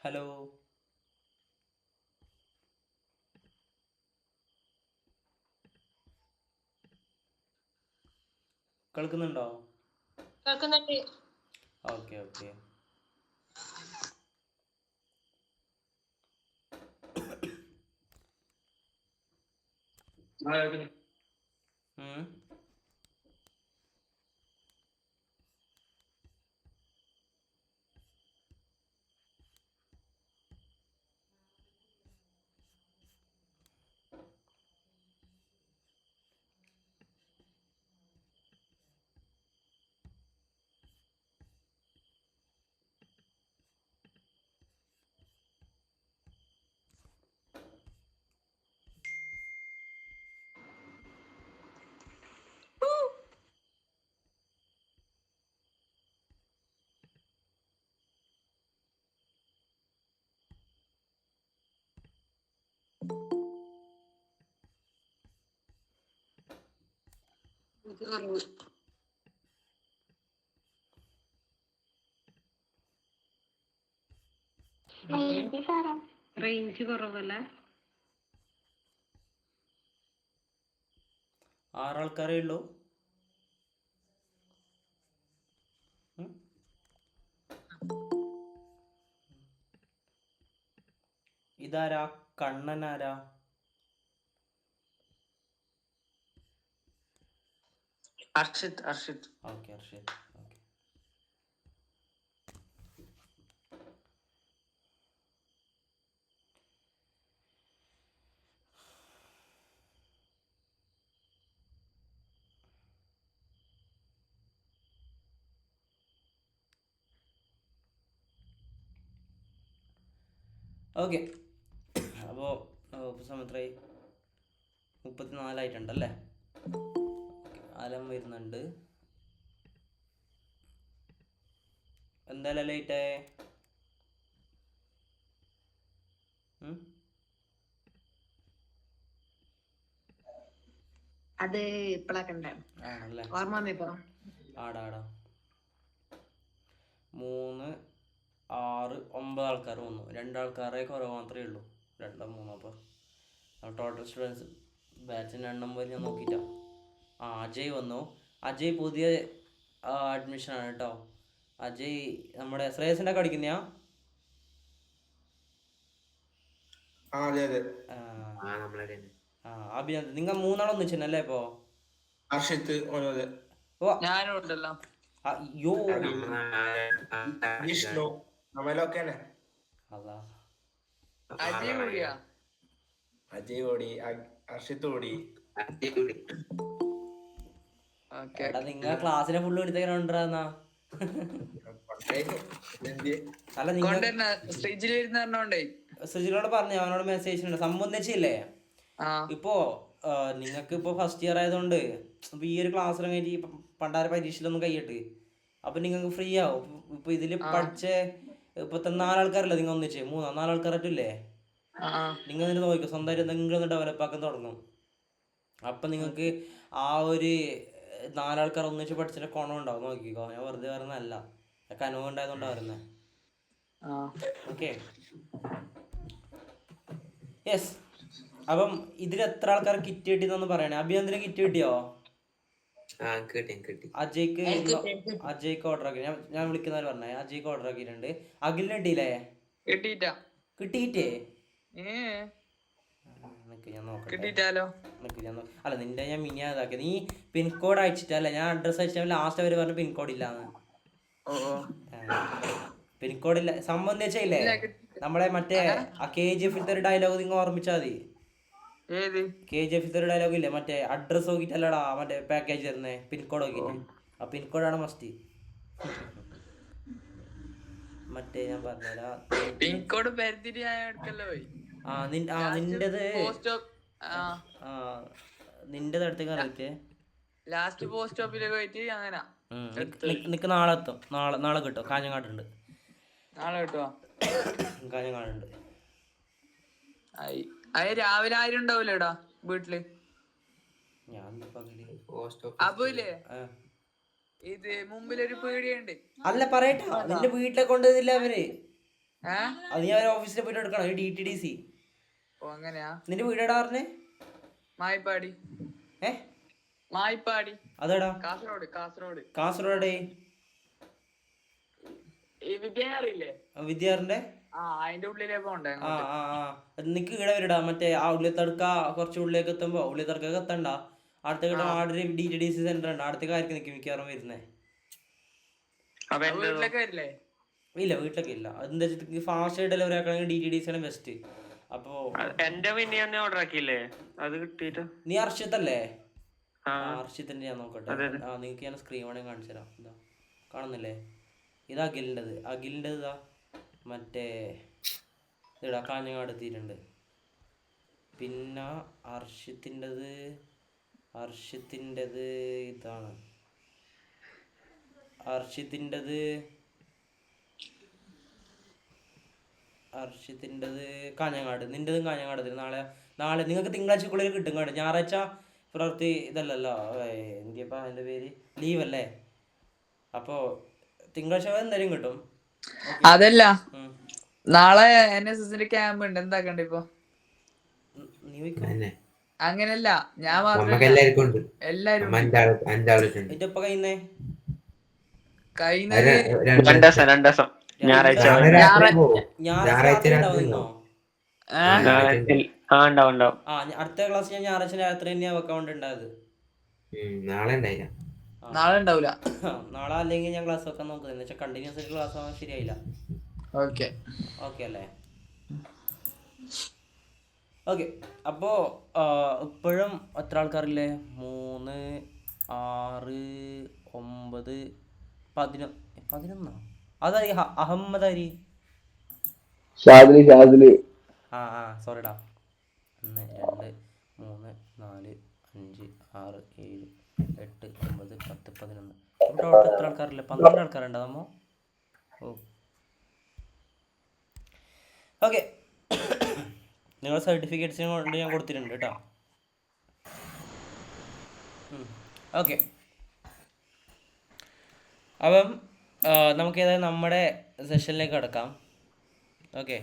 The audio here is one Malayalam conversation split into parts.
ഹലോ, കേൾക്കുന്നുണ്ടോ? കേൾക്കുന്നുണ്ട്. Okay okay. ഉം. റേഞ്ച് കുറവല്ലേ? 6 ആൾക്കാരേ ഉള്ളൂ. ഉം. ഇതാരാ? കണ്ണനാരാ? Arshith. Okay, Harshith. Okay. Okay, അപ്പോൾ സമയം എത്രയായി? 34 ഓക്കെ, ആലം വരുന്നുണ്ട്. എന്തായാലും ലേറ്റായേ? അത് ഇപ്പളൊക്കെ ആണല്ലേ? ഓർമ്മ ആടാ 3, 6, 9 ആൾക്കാർ വന്നു. 2 ആൾക്കാരെ കുറവ് മാത്രമേ ഉള്ളൂ. 2, 3. അപ്പോൾ ടോട്ടൽ സ്റ്റുഡൻസ് ബാച്ചിൻ്റെ എണ്ണം വരെ ഞാൻ നോക്കിയിട്ടാ. അജയ് വന്നു. അജയ് പുതിയ അഡ്മിഷനാണ് കേട്ടോ. അജയ് നമ്മുടെ ശ്രേയസിൻ്റെ ഒക്കെ അടിക്കുന്നയാ? അഭിനന്ദ്, നിങ്ങൾ 3 ഒന്നിച്ചല്ലേ ഇപ്പോൾ? അർഷിത്ത് ഞാനും ഉണ്ടല്ലോ. അയ്യോ, വിഷ്ണു നമ്മളൊക്കെ അതാ അജയ് കൂടിയാ? അജയ് ഓടി, അർഷിത്ത് ഓടി. എടാ, നിങ്ങൾ ക്ലാസ്സിനെ ഫുള്ള് എടുത്തേക്കാണ്ടാ? അല്ല, നിങ്ങൾ സുജിനോട് പറഞ്ഞു, അവനോട് മെസ്സേജ് ഉണ്ട്. സംബന്ധിച്ചില്ലേ ഇപ്പോ നിങ്ങൾക്ക് ഇപ്പോൾ ഫസ്റ്റ് ഇയർ ആയതുകൊണ്ട് ഇപ്പൊ ഈ ഒരു ക്ലാസ് കഴിഞ്ഞിട്ട് പണ്ടാര പരീക്ഷയിലൊന്നും കഴിയട്ട്, അപ്പൊ നിങ്ങൾക്ക് ഫ്രീ ആവും. ഇപ്പൊ ഇതില് പഠിച്ച ഇപ്പൊ 4 ആൾക്കാരല്ലേ നിങ്ങൾ ഒന്നിച്ച്? 3, 4 ആൾക്കാരായിട്ടില്ലേ? നിങ്ങൾ എന്നിട്ട് നോക്കിക്കോ, സ്വന്തമായിട്ട് എന്തെങ്കിലും ഒന്ന് ഡെവലപ്പ് ആക്കാൻ തുടങ്ങും. അപ്പൊ നിങ്ങൾക്ക് ആ ഒരു 4 ആൾക്കാർ ഒന്നിച്ച് പഠിച്ചതിന്റെ ഗുണം ഉണ്ടാവും. നോക്കിക്കോ, ഞാൻ വെറുതെ പറയുന്നതല്ല, ഒക്കെ അനുഭവം ഉണ്ടായതുകൊണ്ടാ വരുന്നത്. Okay, yes. അപ്പം ഇതിൽ എത്ര ആൾക്കാർ കിറ്റ് കിട്ടിയെന്നൊന്ന് പറയണേ. അഭിനന്ദിന് കിറ്റ് കിട്ടിയോ? അജയ്ക്ക് ഓർഡർ ആക്കി. ഞാൻ വിളിക്കുന്നവർ പറഞ്ഞേ, അജയ്ക്ക് ഓർഡർ ആക്കിയിട്ടുണ്ട്. അഖിലിന് കിട്ടിയില്ലേ? കിട്ടിയിട്ടേ? ഞാൻ നോക്കട്ടെ. അല്ല, നിന്റെ ഞാൻ മിനിയാതാക്കി. നീ പിൻകോഡ് അയച്ചിട്ടല്ല, ഞാൻ അഡ്രസ് അയച്ചാൽ ലാസ്റ്റ് അവർ പറഞ്ഞു പിൻകോഡ് ഇല്ലാന്ന്. പിൻകോഡ് ഇല്ല സംബന്ധിച്ചില്ലേ? നമ്മളെ മറ്റേ ആ KGF ഒരു ഡയലോഗ് നിങ്ങൾ ഓർമ്മിച്ചാൽ മതി. KGF ഒരു ഡയലോഗ് ഇല്ലേ, മറ്റേ അഡ്രസ് നോക്കിട്ടല്ലടാ മറ്റേ പാക്കേജ് തരുന്നേ, പിൻകോഡ് നോക്കിട്ട്. ആ പിൻകോഡാണ് മസ്റ്റ്. മറ്റേ ഞാൻ പറഞ്ഞുതരാം. പിൻകോഡ് നിന്റേത് അടുത്തേക്ക് അറിയിച്ചേ. ലാസ്റ്റ് പോസ്റ്റ് സ്റ്റോപ്പിലേക്ക് പോയിട്ട് അങ്ങനെ നിക്ക് നാളെ എത്തും. നാളെ കിട്ടും. കാഞ്ഞങ്ങാടുണ്ട്. നാളെ കിട്ടുവാ? കാഞ്ഞങ്ങാടുണ്ട്. അത് രാവിലെ ആരും ഉണ്ടാവൂലേടാ വീട്ടില്? ഞാൻ അബുല്ലേ, ഇത് മുമ്പിലൊരു പീടിയുണ്ട്. അല്ല, പറയട്ടാ, നിന്റെ വീട്ടിലെ കൊണ്ടുവന്നില്ല അവര്? അത് ഞാൻ ഓഫീസിൽ പോയിട്ട് എടുക്കണം, ഒരു DTDC. ഓ അങ്ങനെയാ. നിന്റെ വീട് എടാ പറഞ്ഞേ? മായിപ്പാടി. മായിപ്പാടി അതെടാ? കാസർഗോഡ്. കാസർഗോഡേ? ഈ വിദ്യാറിയില്ലേ? വിദ്യാറിന്റെ അതിന്റെ ഉള്ളിലേ പോണ്ടേ? നിക്ക് ഇവിടെ വരിടാ, മറ്റേ ആ ഉള്ളിത്തടുക്ക കുറച്ച് ഉള്ളിലേക്ക് എത്തുമ്പോ, ഉള്ളിത്തടുക്കൊക്കെ എത്തണ്ട, അടുത്ത കിട്ടും ആടൊരു DTDC സെന്റർ ഉണ്ട്, അടുത്തേക്ക് ആയിരിക്കും നിക്ക് മിക്കവാറും വരുന്നേ. വീട്ടിലൊക്കെ വരില്ലേ? ഇല്ല, വീട്ടിലൊക്കെ ഇല്ല. എന്താ വെച്ചാൽ ഫാസ്റ്റ് ഡെലിവറി ആക്കണമെങ്കിൽ DTDC ആണ് ബെസ്റ്റ്. അപ്പൊ എന്റെ പിന്നെ ഓർഡർ ആക്കിയില്ലേ, അത് കിട്ടിട്ട്. നീ അർഷിത്തല്ലേ? അർഷിത്തിന്റെ ഞാൻ നോക്കട്ടെ. നിങ്ങക്ക് ഞാൻ സ്ക്രീൻ വേണമെങ്കിൽ കാണിച്ചു തരാം. ഇതാ കാണുന്നില്ലേ? ഇത് അഖിലിൻ്റെത്. ഇതാ മറ്റേ ഇതാ കാഞ്ഞങ്ങാട് എത്തിയിട്ടുണ്ട്. പിന്നെ അർഷിത്തിൻ്റെത് ഇതാണ്. അർഷിത്തിൻ്റെത് കാഞ്ഞങ്ങാട്. നിൻ്റെതും കാഞ്ഞങ്ങാട്. നാളെ നിങ്ങൾക്ക് തിങ്കളാഴ്ചക്കുള്ളിൽ കിട്ടും കേട്ടോ. ഞായറാഴ്ച പ്രവൃത്തി ഇതല്ലല്ലോ, എന്തിയപ്പാ അതിൻ്റെ പേര്, ലീവല്ലേ? അപ്പോൾ തിങ്കളാഴ്ച എന്തായാലും കിട്ടും. അതല്ല, നാളെ NSSന്റെ ക്യാമ്പ് ഉണ്ട്, എന്താക്കണ്ട ഇപ്പൊ? അങ്ങനല്ല, ഞാൻ എല്ലാരും ഞായറാഴ്ച അടുത്ത ക്ലാസ് ഞാൻ ഞായറാഴ്ച രാത്രി തന്നെയാ വെക്കാൻ വേണ്ടി ഉണ്ടായത്. നാളെ ഉണ്ടാവൂല. നാളെ അല്ലെങ്കിൽ ഞാൻ ക്ലാസ് വെക്കാൻ നോക്കുന്നത്. എന്ന് വെച്ചാൽ കണ്ടിന്യൂസ് ആയിട്ട് ക്ലാസ് ആവാൻ ശരിയായില്ല. ഓക്കെ അല്ലേ? ഓക്കെ. അപ്പോൾ ഇപ്പോഴും എത്ര ആൾക്കാരില്ലേ? 3, 6, 9, 11. അതായി അഹമ്മദ് അരി. സോറിടാ. 1, 2, 3, 4, 5, 6, 7, 8, 9, 10, 11. ടോട്ടൽ എത്ര ആൾക്കാരില്ലേ? 12 ആൾക്കാരുണ്ടോ നമ്മ? ഓക്കെ. നിങ്ങളുടെ സർട്ടിഫിക്കറ്റ്സിന് കൊണ്ട് ഞാൻ കൊടുത്തിട്ടുണ്ട് കേട്ടോ. ഓക്കെ. അപ്പം നമുക്ക് ഏതായാലും നമ്മുടെ സെഷനിലേക്ക് കടക്കാം. ഓക്കെ.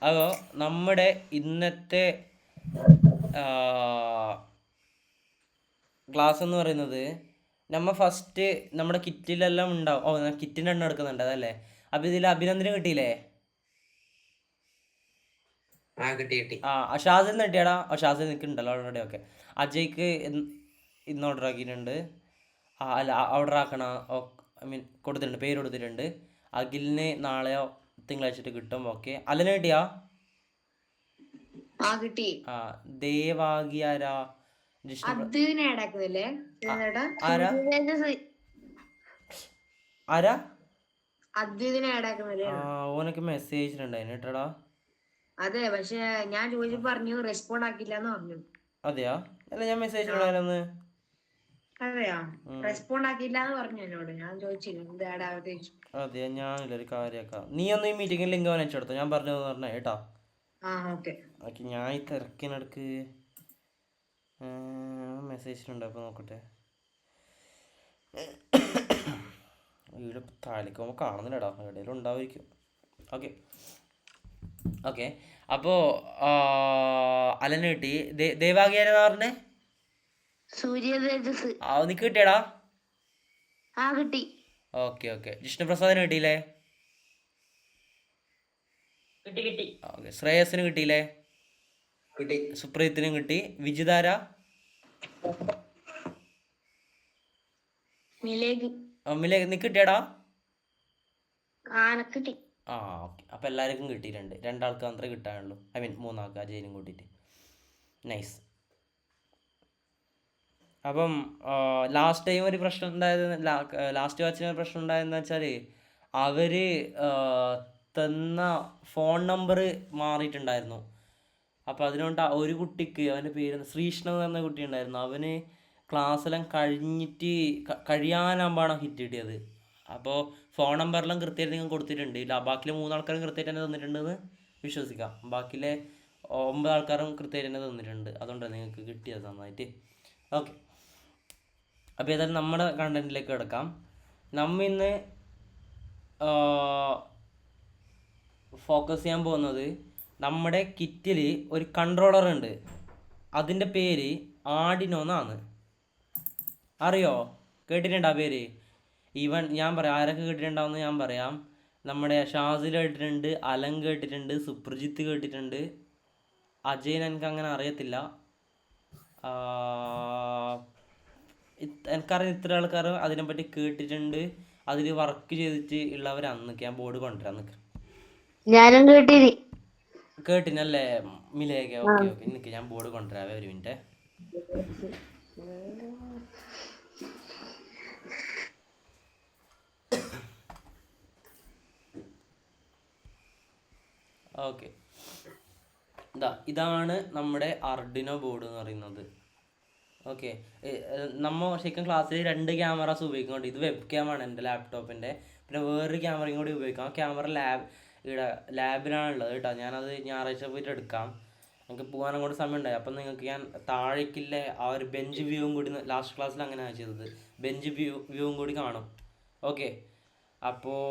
അപ്പോൾ നമ്മുടെ ഇന്നത്തെ ക്ലാസ് എന്ന് പറയുന്നത്, നമ്മൾ ഫസ്റ്റ് നമ്മുടെ കിറ്റിലെല്ലാം ഉണ്ടാവും. കിറ്റിൻ്റെ എണ്ണം എടുക്കുന്നുണ്ട് അതല്ലേ? അപ്പം ഇതിൽ അഭിനന്ദനം കിട്ടിയില്ലേ? ഷാസിൽ കിട്ടിയാടാ? ഷാസിൽ നിൽക്കുന്നുണ്ടല്ലോ ഓൾറെഡി. ഓക്കെ. അജയ്ക്ക് ഇന്ന് ഓർഡർ ആക്കിയിട്ടുണ്ട്. അല്ല, ഓർഡർ ആക്കണ കൊടുത്തിട്ടുണ്ട്, പേര് കൊടുത്തിട്ടുണ്ട്. അഖിലിന് നാളെയോ തിങ്കളാഴ്ച കിട്ടും. ഓക്കെ. അലന് കിട്ടിയാ? ദേവാഗിയാരാ? ആരാ? ഓനൊക്കെ മെസ്സേജ് ഉണ്ടായിരുന്നു കേട്ടോടാ. അതെ, പക്ഷെ ഞാൻ ചോദിച്ചു പറഞ്ഞു, റെസ്പോണ്ട് ആക്കില്ലെന്ന് പറഞ്ഞു. അതെയാ? അല്ല, ഞാൻ മെസ്സേജ് ഉണ്ടായിരുന്നു. അതെയാ? റെസ്പോണ്ട് ആക്കിയില്ലാന്ന് പറഞ്ഞു എന്നോട്. ഞാൻ ചോദിച്ചില്ല. അതെയാ? ഞാനില്ലൊരു കാര്യമാക്കാം. നീ ഒന്ന് ഈ മീറ്റിംഗിൽ ലിങ്ക് അയച്ചെടുത്തോ, ഞാൻ പറഞ്ഞതെന്ന് പറഞ്ഞേ കേട്ടോ. ഓക്കെ. ഞാൻ ഈ തിരക്കിനടുക്ക് മെസ്സേജിലുണ്ട്. അപ്പോൾ നോക്കട്ടെ. വീട് താലിക്കുമ്പോൾ കാണുന്നില്ലടാ, എവിടെയെങ്കിലും ഉണ്ടാവുമായിരിക്കും. ഓക്കെ. അപ്പോൾ അലന് കിട്ടി. ദേവാഗിയാരെന്നാ പറഞ്ഞേ? നിക്ക് കിട്ടിയടാ? കിട്ടി. ഓക്കെ. ജിഷ്ണുപ്രസാദിന് കിട്ടിയില്ലേ? ഓക്കെ. ശ്രേയസിന് കിട്ടിയില്ലേ? സുപ്രീത്തിനും കിട്ടി. വിജിതാര? മിലേക്ക് നിക്ക് കിട്ടിയടാ? കിട്ടി. ഓക്കെ. അപ്പം എല്ലാവർക്കും കിട്ടിയിട്ടുണ്ട്. 2 ആൾക്ക് മാത്രമേ കിട്ടാനുള്ളൂ. 3 ആൾക്ക്, അജയനും കൂട്ടിയിട്ട്. നൈസ്. അപ്പം ലാസ്റ്റ് ടൈം ഒരു പ്രശ്നം ഉണ്ടായത്, ലാസ്റ്റ് വാച്ചിന് ഒരു പ്രശ്നം ഉണ്ടായതെന്ന് വെച്ചാൽ അവർ തന്ന ഫോൺ നമ്പർ മാറിയിട്ടുണ്ടായിരുന്നു. അപ്പോൾ അതിനോണ്ട് ഒരു കുട്ടിക്ക്, അവൻ്റെ പേര് ശ്രീഷ്ണവ് എന്ന കുട്ടി ഉണ്ടായിരുന്നു, അവന് ക്ലാസ്സെല്ലാം കഴിയാനാകുമ്പോഴാണ് ഹിറ്റ് കിട്ടിയത്. അപ്പോൾ ഫോൺ നമ്പറെല്ലാം കൃത്യമായിട്ട് നിങ്ങൾ കൊടുത്തിട്ടുണ്ട്. ബാക്കിലെ 3 ആൾക്കാരും കൃത്യമായിട്ട് തന്നെ തന്നിട്ടുണ്ടെന്ന് വിശ്വസിക്കാം. ബാക്കിലെ 9 ആൾക്കാരും കൃത്യമായിട്ട് തന്നെ തന്നിട്ടുണ്ട്. അതുകൊണ്ടാണ് നിങ്ങൾക്ക് കിട്ടിയത് നന്നായിട്ട്. ഓക്കെ. അപ്പോൾ ഏതായാലും നമ്മുടെ കണ്ടൻറ്റിലേക്ക് കിടക്കാം. നമ്മ ഇന്ന് ഫോക്കസ് ചെയ്യാൻ പോകുന്നത് നമ്മുടെ കിറ്റിൽ ഒരു കൺട്രോളർ ഉണ്ട്. അതിൻ്റെ പേര് ആർഡിനോ എന്നാണ്. അറിയോ? കേട്ടിട്ടുണ്ടോ ആ പേര്? ഈവൻ ഞാൻ പറയാം ആരൊക്കെ കേട്ടിട്ടുണ്ടാവുമെന്ന് ഞാൻ പറയാം. നമ്മുടെ ഷാസിൽ കേട്ടിട്ടുണ്ട്, അലൻ കേട്ടിട്ടുണ്ട്, സുപ്രജിത്ത് കേട്ടിട്ടുണ്ട്, അജയൻ എനിക്ക് അങ്ങനെ അറിയത്തില്ല. എനിക്കറിയാം ഇത്ര ആൾക്കാർ അതിനെപ്പറ്റി കേട്ടിട്ടുണ്ട്. അതിൽ വർക്ക് ചെയ്തിട്ട് ഉള്ളവരാണ്. ഞാൻ ബോർഡ് കൊണ്ടുവരാൻ നിൽക്കാം. ഞാനും കേട്ടിരി. കേട്ടിനല്ലേ മിലേക്ക്? ഓക്കെ ഓക്കെ, നിൽക്ക് ഞാൻ ബോർഡ് കൊണ്ടുവരാവേ, ഒരു മിനിറ്റ്. ഓക്കെ, ഇതാണ് നമ്മുടെ ആർഡിനോ ബോർഡ് എന്ന് പറയുന്നത്. ഓക്കെ, നമ്മൾ ശരിക്കും ക്ലാസ്സിൽ 2 ക്യാമറാസ് ഉപയോഗിക്കുന്നുണ്ട്. ഇത് വെബ് ക്യാമാണ് എൻ്റെ ലാപ്ടോപ്പിൻ്റെ. പിന്നെ വേറൊരു ക്യാമറയും കൂടി ഉപയോഗിക്കാം. ആ ക്യാമറ ഇവിടെ ലാബിലാണുള്ളത് കേട്ടോ. ഞാനത് ഞായറാഴ്ച പോയിട്ട് എടുക്കാം. എനിക്ക് പോകാനും കൂടി സമയം ഉണ്ടായി. അപ്പം നിങ്ങൾക്ക് ഞാൻ താഴേക്കില്ല ആ ഒരു ബെഞ്ച് വ്യൂവും കൂടി ലാസ്റ്റ് ക്ലാസ്സിൽ അങ്ങനെയാണ് ചെയ്തത്. ബെഞ്ച് വ്യൂവും കൂടി കാണും. ഓക്കെ, അപ്പോൾ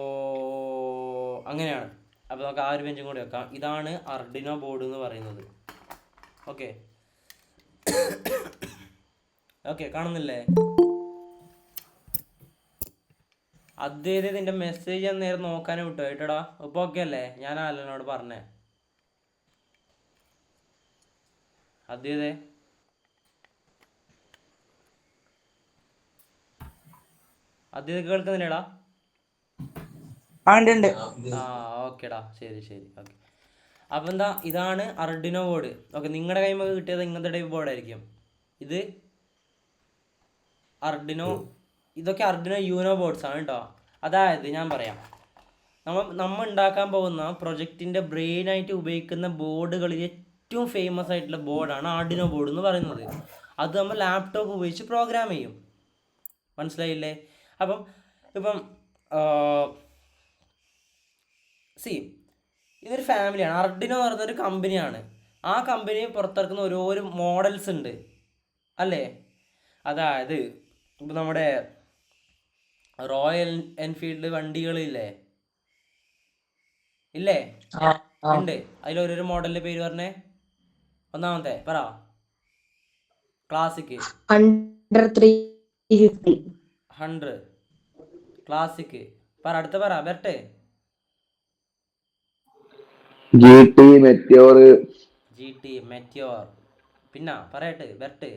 അങ്ങനെയാണ്. അപ്പോൾ നമുക്ക് ആ ഒരു ബെഞ്ചും കൂടി വെക്കാം. ഇതാണ് ആർഡിനോ ബോർഡ് എന്ന് പറയുന്നത്. ഓക്കെ ഓക്കെ, കാണുന്നില്ലേ? അദ്ദേഹം നിന്റെ മെസ്സേജ് ഞാൻ നേരെ നോക്കാനും വിട്ടു കേട്ടോടാ. ഇപ്പോൾ ഓക്കെ അല്ലേ? ഞാൻ അലനോട് പറഞ്ഞേ. അദ്ദേഹം കേൾക്കുന്നില്ലേടാ? ആ ഓക്കേടാ, ശരി ശരി, ഓക്കെ. അപ്പം ഇതാണ് ആർഡിനോ ബോർഡ്. ഓക്കെ, നിങ്ങളുടെ കൈമൊക്കെ കിട്ടിയത് ഇങ്ങനത്തെ ടൈപ്പ് ബോർഡായിരിക്കും. ഇത് ആർഡിനോ, ഇതൊക്കെ ആർഡിനോ യൂനോ ബോർഡ്സ് ആണ് കേട്ടോ. അതായത് ഞാൻ പറയാം, നമ്മൾ ഉണ്ടാക്കാൻ പോകുന്ന പ്രൊജക്റ്റിൻ്റെ ബ്രെയിനായിട്ട് ഉപയോഗിക്കുന്ന ബോർഡുകളിൽ ഏറ്റവും ഫേമസ് ആയിട്ടുള്ള ബോർഡാണ് ആർഡിനോ ബോർഡ് എന്ന് പറയുന്നത്. അത് നമ്മൾ ലാപ്ടോപ്പ് ഉപയോഗിച്ച് പ്രോഗ്രാം ചെയ്യും. മനസ്സിലായില്ലേ? ഇപ്പം ഇതൊരു ഫാമിലിയാണ്. ആർഡിനോ എന്ന് പറയുന്നൊരു കമ്പനിയാണ്. ആ കമ്പനി പുറത്തിറക്കുന്ന ഓരോ മോഡൽസ് ഉണ്ട് അല്ലേ? അതായത് ഇപ്പം നമ്മുടെ റോയൽ എൻഫീൽഡ് വണ്ടികളില്ലേ? ഇല്ലേ? ഉണ്ട്. അതിലോരോരോ മോഡലിൻ്റെ പേര് പറഞ്ഞേ. ഒന്നാമത്തെ പറ. ക്ലാസിക്. 100. ക്ലാസിക്. പറ, അടുത്ത പറ, ബെർട്ട്. GT meteor. പിന്നെ പറയട്ടെ ബെർട്ട്.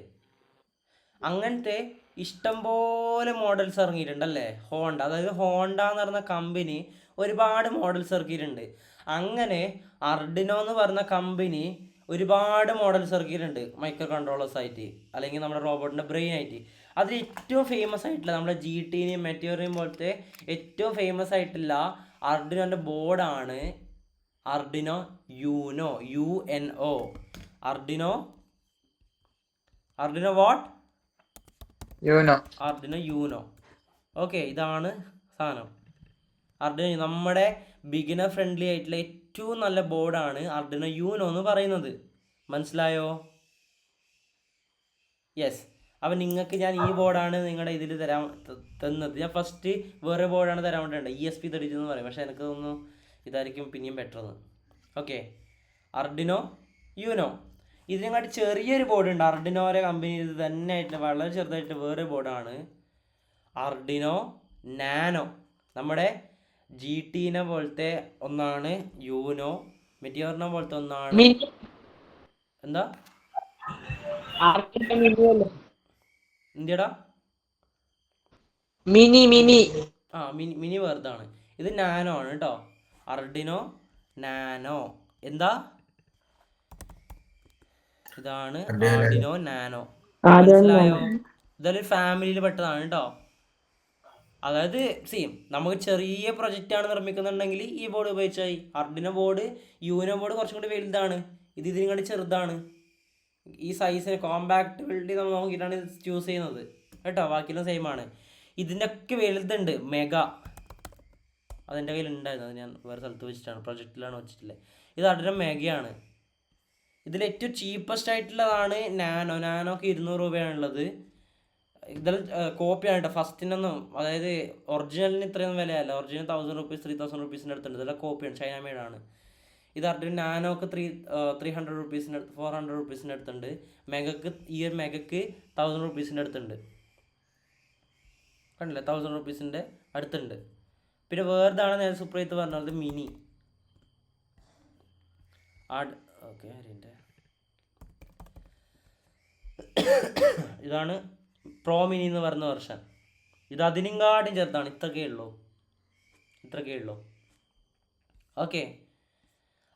അങ്ങനത്തെ ഇഷ്ടംപോലെ മോഡൽസ് ഇറങ്ങിയിട്ടുണ്ടല്ലേ ഹോണ്ട. അതായത് ഹോണ്ട എന്ന് പറഞ്ഞ കമ്പനി ഒരുപാട് മോഡൽസ് ഇറക്കിയിട്ടുണ്ട്. അങ്ങനെ ആർഡിനോ എന്ന് പറഞ്ഞ കമ്പനി ഒരുപാട് മോഡൽസ് ഇറക്കിയിട്ടുണ്ട് മൈക്രോ കൺട്രോളേഴ്സ് ആയിട്ട്, അല്ലെങ്കിൽ നമ്മുടെ റോബോട്ടിൻ്റെ ബ്രെയിൻ ആയിട്ട്. അതിൽ ഏറ്റവും ഫേമസ് ആയിട്ടുള്ള നമ്മുടെ GTനെയും മെറ്റിയോറിനെയും പോലത്തെ ഏറ്റവും ഫേമസ് ആയിട്ടുള്ള ആർഡിനോൻ്റെ ബോർഡാണ് Arduino you know. UNO. Arduino what? Arduino you know. Okay, ഇതാണ് സാധനം. ആർഡിനോ നമ്മുടെ ബിഗിനർ ഫ്രണ്ട്ലി ആയിട്ടുള്ള ഏറ്റവും നല്ല ബോർഡാണ് ആർഡിനോ യൂനോ എന്ന് പറയുന്നത്. മനസ്സിലായോ? യെസ്. അപ്പം നിങ്ങൾക്ക് ഞാൻ ഈ ബോർഡാണ് നിങ്ങളുടെ ഇതിൽ തന്നത്. ഞാൻ ഫസ്റ്റ് വേറെ ബോർഡാണ് തരാൻ വേണ്ടിയുണ്ട്, ESP32 എന്ന് പറയും. പക്ഷേ എനിക്ക് തോന്നുന്നു ഇതായിരിക്കും പിന്നെയും ബെറ്റർ എന്ന്. Okay, Arduino you know. ഇതിനെക്കാട്ടി ചെറിയൊരു ബോർഡ് ഉണ്ട് ആർഡിനോയുടെ കമ്പനി. ഇത് തന്നെ ആയിട്ട് വളരെ ചെറുതായിട്ട് വേറെ ബോർഡാണ് ആർഡിനോ നാനോ. നമ്മുടെ GTനെ പോലത്തെ ഒന്നാണ് യൂനോ, മെറ്റിയോറിനെ പോലത്തെ ഒന്നാണ് എന്താ ഇന്ത്യടാ മിനി വേർതാണ്. ഇത് നാനോ ആണ് കേട്ടോ. Arduino nano. എന്താ? ഇതാണ് ആർഡിനോ നാനോ. മനസ്സിലായോ? ഇതൊരു ഫാമിലിയിൽ പെട്ടതാണ് കേട്ടോ. അതായത് നമുക്ക് ചെറിയ പ്രൊജക്റ്റാണ് നിർമ്മിക്കുന്നുണ്ടെങ്കിൽ ഈ ബോർഡ് ഉപയോഗിച്ചായി. ആർഡിനോ ബോർഡ് യൂനോ ബോർഡ് കുറച്ചും കൂടി വലുതാണ്. ഇതിനും കൂടി ചെറുതാണ്. ഈ സൈസിന് കോമ്പാക്റ്റബിലിറ്റി നമ്മൾ നോക്കിയിട്ടാണ് ഇത് ചൂസ് ചെയ്യുന്നത് കേട്ടോ. ബാക്കിയെല്ലാം സെയിം ആണ്. ഇതിൻ്റെ ഒക്കെ വലുതുണ്ട്, മെഗാ. അതെൻ്റെ കയ്യിൽ ഉണ്ടായിരുന്നു, അത് ഞാൻ വേറെ സ്ഥലത്ത് വെച്ചിട്ടാണ്, പ്രൊജക്റ്റിലാണ് വെച്ചിട്ടില്ലേ. ഇത് ആർഡിനോ മെഗയാണ്. ഇതിൽ ഏറ്റവും ചീപ്പസ്റ്റ് ആയിട്ടുള്ളതാണ് നാനോ. നാനോക്ക് 200 രൂപയാണുള്ളത്. ഇതിൽ കോപ്പിയാണ് കേട്ടോ. ഫസ്റ്റിനൊന്നും, അതായത് ഒറിജിനലിന് ഇത്രയൊന്നും വിലയല്ല. ഒറിജിനൽ 1000 rupees 3000 rupees അടുത്തുണ്ട്. ഇതെല്ലാം കോപ്പിയാണ്, ചൈന മെയ്ഡാണ്. ഇത് അർഡിനോ നാനോക്ക് 300 റുപ്പീസിൻ്റെ 400 റുപ്പീസിൻ്റെ അടുത്തുണ്ട്. മെഗക്ക് ഈ ഒരു മെഗക്ക് 1000 റുപ്പീസിൻ്റെ അടുത്തുണ്ട്. കണ്ടില്ലേ, 1000 റുപ്പീസിൻ്റെ അടുത്തുണ്ട്. പിന്നെ വേറെതാണ് നേരെ സുപ്രീത്ത് പറഞ്ഞത് മിനി ഓക്കെ. ഇതാണ് പ്രോ മിനി എന്ന് പറയുന്ന വെർഷൻ. ഇത് അതിനെങ്കാട്ടും ചെറുതാണ്. ഇത്രക്കേ ഉള്ളൂ. ഓക്കെ.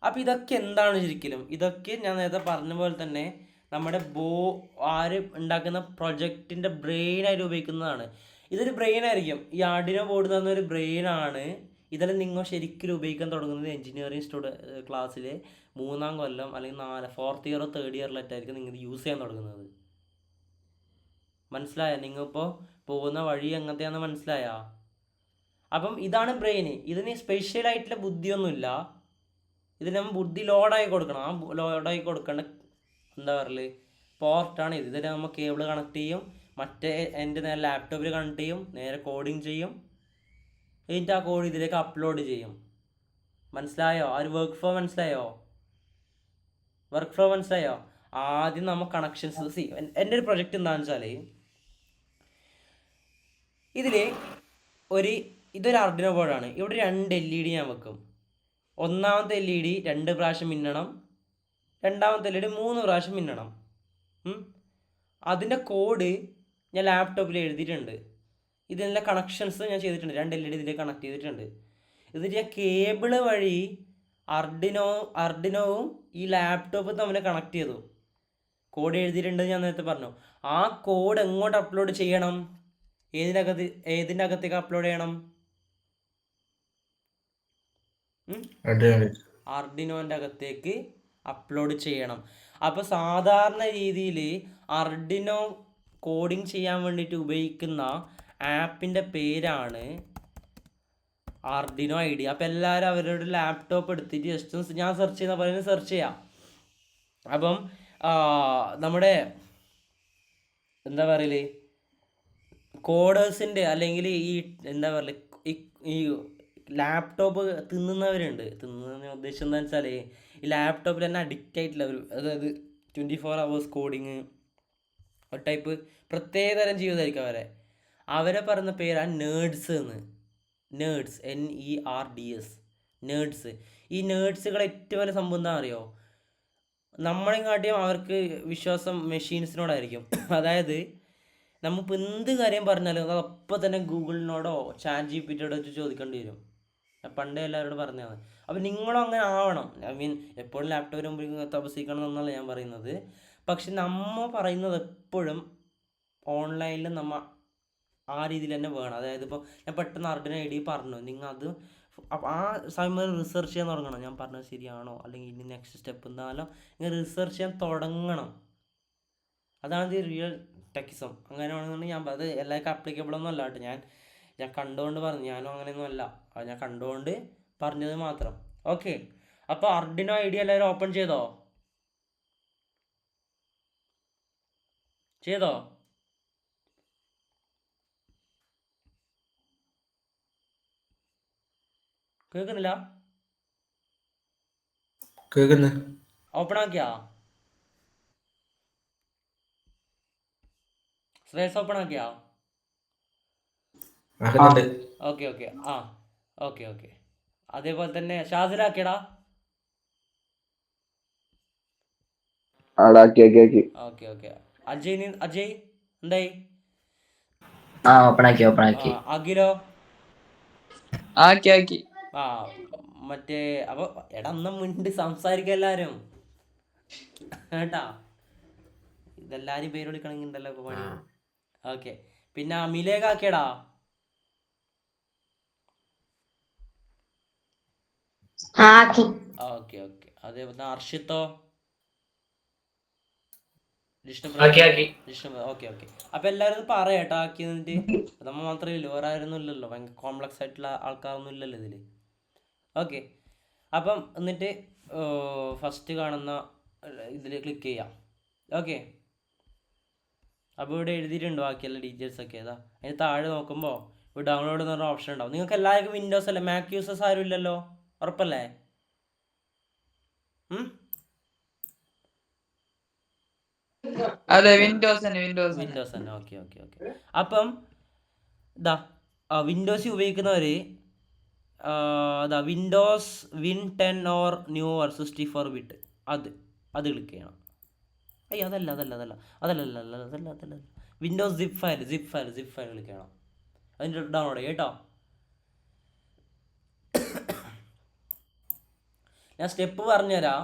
അപ്പോൾ ഇതൊക്കെ എന്താണ് ശരിക്കും? ഇതൊക്കെ ഞാൻ നേരത്തെ പറഞ്ഞ പോലെ തന്നെ നമ്മുടെ ആര് ഉണ്ടാക്കുന്ന പ്രൊജക്റ്റിൻ്റെ ബ്രെയിനായിട്ട് ഉപയോഗിക്കുന്നതാണ്. ഇതൊരു ബ്രെയിനായിരിക്കും. ഈ ആർഡിനോ ബോർഡ് എന്ന് പറഞ്ഞൊരു ബ്രെയിനാണ്. ഇതെല്ലാം നിങ്ങൾ ശരിക്കും ഉപയോഗിക്കാൻ തുടങ്ങുന്നത് എഞ്ചിനീയറിംഗ് ക്ലാസ്സിൽ 3ാം കൊല്ലം അല്ലെങ്കിൽ 4th ഇയറോ 3rd ഇയറിലായിട്ടായിരിക്കും നിങ്ങൾ ഇത് യൂസ് ചെയ്യാൻ തുടങ്ങുന്നത്. മനസ്സിലായോ? നിങ്ങളിപ്പോൾ പോകുന്ന വഴി എങ്ങനത്തെയാണെന്ന് മനസ്സിലായോ? അപ്പം ഇതാണ് ബ്രെയിന്. ഇതിന് സ്പെഷ്യലായിട്ടുള്ള ബുദ്ധിയൊന്നുമില്ല. ഇതിന് നമ്മൾ ബുദ്ധി ലോഡായി കൊടുക്കണം. ആ ലോഡായി കൊടുക്കേണ്ട എന്താ പറയല് പോർട്ടാണ് ഇത്. ഇതിൽ നമ്മൾ കേബിൾ കണക്ട് ചെയ്യും, മറ്റേ എൻ്റെ നേരെ ലാപ്ടോപ്പിൽ കണക്ട് ചെയ്യും, നേരെ കോഡിങ് ചെയ്യും, എന്നിട്ട് ആ കോഡ് ഇതിലേക്ക് അപ്ലോഡ് ചെയ്യും. മനസ്സിലായോ? ആ ഒരു വർക്ക് ഫ്ലോ മനസ്സിലായോ? ആദ്യം നമ്മൾ കണക്ഷൻസ് എൻ്റെ ഒരു പ്രൊജക്റ്റ് എന്താണെന്ന് വെച്ചാൽ ഇതൊരു ആർഡിനോ ബോർഡാണ്. ഇവിടെ 2 LED ഞാൻ വെക്കും. ഒന്നാമത്തെ LED 2 പ്രാവശ്യം മിന്നണം, രണ്ടാമത്തെ LED 3 പ്രാവശ്യം മിന്നണം. അതിൻ്റെ കോഡ് ഞാൻ ലാപ്ടോപ്പിൽ എഴുതിയിട്ടുണ്ട്. ഇതിനുള്ള കണക്ഷൻസ് ഞാൻ ചെയ്തിട്ടുണ്ട്. 2 LED ഇതിലേക്ക് കണക്ട് ചെയ്തിട്ടുണ്ട്. എന്നിട്ട് ഞാൻ കേബിള് വഴി അർഡിനോവും ഈ ലാപ്ടോപ്പും തമ്മിൽ കണക്ട് ചെയ്തു. കോഡ് എഴുതിയിട്ടുണ്ട് ഞാൻ നേരത്തെ പറഞ്ഞു. ആ കോഡ് എങ്ങോട്ട് അപ്ലോഡ് ചെയ്യണം? ഏതിൻ്റെ അകത്തേക്ക് അപ്ലോഡ് ചെയ്യണം? അർഡിനോൻ്റെ അകത്തേക്ക് അപ്ലോഡ് ചെയ്യണം. അപ്പോൾ സാധാരണ രീതിയിൽ അർഡിനോ കോഡിങ് ചെയ്യാൻ വേണ്ടിയിട്ട് ഉപയോഗിക്കുന്ന ആപ്പിൻ്റെ പേരാണ് ആർഡിനോ ഐഡിയ. അപ്പോൾ എല്ലാവരും അവരുടെ ലാപ്ടോപ്പ് എടുത്തിട്ട് ജസ്റ്റ് ഞാൻ സെർച്ച് ചെയ്യുന്ന പോലെ സെർച്ച് ചെയ്യാം. അപ്പം നമ്മുടെ എന്താ പറയല് കോഡേഴ്സിൻ്റെ അല്ലെങ്കിൽ ഈ എന്താ പറയല് ഈ ലാപ്ടോപ്പ് തിന്നുന്നവരുണ്ട്. തിന്നുന്ന ഉദ്ദേശം എന്താണെന്ന് വെച്ചാൽ ഈ ലാപ്ടോപ്പിൽ തന്നെ അഡിക്റ്റ് ആയിട്ടുള്ള അതായത് 24 hours കോഡിങ് ഒരു ടൈപ്പ് പ്രത്യേകതരം ജീവിതമായിരിക്കും അവരെ പറയുന്ന പേരാണ് നേർഡ്സ് എന്ന്. നേർഡ്സ് NERDS നേർഡ്സ്. ഈ നേർഡ്സുകൾ ഏറ്റവും വലിയ സംഭവം എന്താ അറിയോ? നമ്മളെയും കാട്ടിയും അവർക്ക് വിശ്വാസം മെഷീൻസിനോടായിരിക്കും. അതായത് നമ്മളിപ്പോൾ എന്ത് കാര്യം പറഞ്ഞാലും അത് അപ്പോൾ തന്നെ ഗൂഗിളിനോടോ ChatGPTയോടോ വെച്ച് ചോദിക്കേണ്ടി വരും. ഞാൻ പണ്ടേ എല്ലാവരോടും പറഞ്ഞതാണ്. അപ്പോൾ നിങ്ങളും അങ്ങനെ ആവണം. എപ്പോഴും ലാപ്ടോപ്പിന് മുമ്പിൽ തപസിക്കണം എന്നല്ല ഞാൻ പറയുന്നത്. പക്ഷെ നമ്മൾ പറയുന്നത് എപ്പോഴും ഓൺലൈനിൽ നമ്മൾ ആ രീതിയിൽ തന്നെ വേണം. അതായത് ഇപ്പോൾ ഞാൻ പെട്ടെന്ന് അർഡിനോ ഐഡിയ പറഞ്ഞു, നിങ്ങൾ അത് ആ സമയം റിസർച്ച് ചെയ്യാൻ തുടങ്ങണം. ഞാൻ പറഞ്ഞത് ശരിയാണോ, അല്ലെങ്കിൽ ഇനി നെക്സ്റ്റ് സ്റ്റെപ്പ് എന്താണല്ലോ നിങ്ങൾ റിസർച്ച് ചെയ്യാൻ തുടങ്ങണം. അതാണ് ഈ റിയൽ ടെക്കിസം. അങ്ങനെ വേണമെന്നുണ്ടെങ്കിൽ ഞാൻ അത് എല്ലാവർക്കും അപ്ലിക്കബിളൊന്നും അല്ല കേട്ടോ. ഞാൻ കണ്ടുകൊണ്ട് പറഞ്ഞു. ഞാനും അങ്ങനെയൊന്നും അല്ല, അത് ഞാൻ കണ്ടുകൊണ്ട് പറഞ്ഞത് മാത്രം. ഓക്കെ. അപ്പോൾ അർഡിനോ ഐഡിയ എല്ലാവരും ഓപ്പൺ ചെയ്തോ? കേൾക്കുന്നില്ല? ഓപ്പൺ ആക്കിയാ? ശ്രേയസ് ഓപ്പൺ ആക്കിയാ? ഓക്കെ. ഓക്കെ. അതേപോലെ തന്നെ ഷാസിലാക്കിയടാ? ഓക്കെ. അജയ് എന്തായി? അഖിലോ? ആക്കി. മറ്റേ അപ്പൊ എടാ ഒന്നും മിണ്ടി സംസാരിക്കുക എല്ലാരും കേട്ടാ. ഇതെല്ലാരും പേര് വിളിക്കണമെങ്കിൽ ഉണ്ടല്ലോ ഇപ്പൊ പണി. ഓക്കെ. പിന്നെ അമിലേക്ക് ആക്കിയടാ? ഓക്കെ. അതേപോലെ അർഷിത്തോ? ഓക്കെ. അപ്പൊ എല്ലാരും പറയാട്ടോ ആക്കി എന്നിട്ട്. നമ്മൾ മാത്രമേ ഇല്ലല്ലോ, വേറെ ആരൊന്നും ഇല്ലല്ലോ, ഭയങ്കര കോംപ്ലക്സ് ആയിട്ടുള്ള ആൾക്കാരൊന്നും ഇല്ലല്ലോ ഇതില്. ഓക്കെ. അപ്പം എന്നിട്ട് ഫസ്റ്റ് കാണുന്ന ഇതിൽ ക്ലിക്ക് ചെയ്യാം. ഓക്കെ. അപ്പോൾ ഇവിടെ എഴുതിയിട്ടുണ്ട് ബാക്കിയുള്ള ഡീറ്റെയിൽസൊക്കെ. ഏതാ അതിന് താഴെ നോക്കുമ്പോൾ ഇവിടെ ഡൗൺലോഡ് എന്ന് പറഞ്ഞ ഓപ്ഷൻ ഉണ്ടാവും. നിങ്ങൾക്ക് എല്ലാവർക്കും വിൻഡോസ് അല്ലേ, മാക് യൂസേഴ്സ് ആരും ഇല്ലല്ലോ, ഉറപ്പല്ലേ? അതെ വിൻഡോസ് തന്നെ വിൻഡോസ് വിൻഡോസ് തന്നെ. Okay okay okay. അപ്പം ഇതാ വിൻഡോസ് ഉപയോഗിക്കുന്നവർ Windows win 10 or newer 64 bit അത് ക്ലിക്ക് ചെയ്യണം. അയ്യോ അതല്ല വിൻഡോസ് സിപ്പ് ഫയൽ ക്ലിക്ക് ചെയ്യണം. അതിൻ്റെ ഡൗൺലോഡ് ചെയ്യും കേട്ടോ. ഞാൻ സ്റ്റെപ്പ് പറഞ്ഞുതരാം.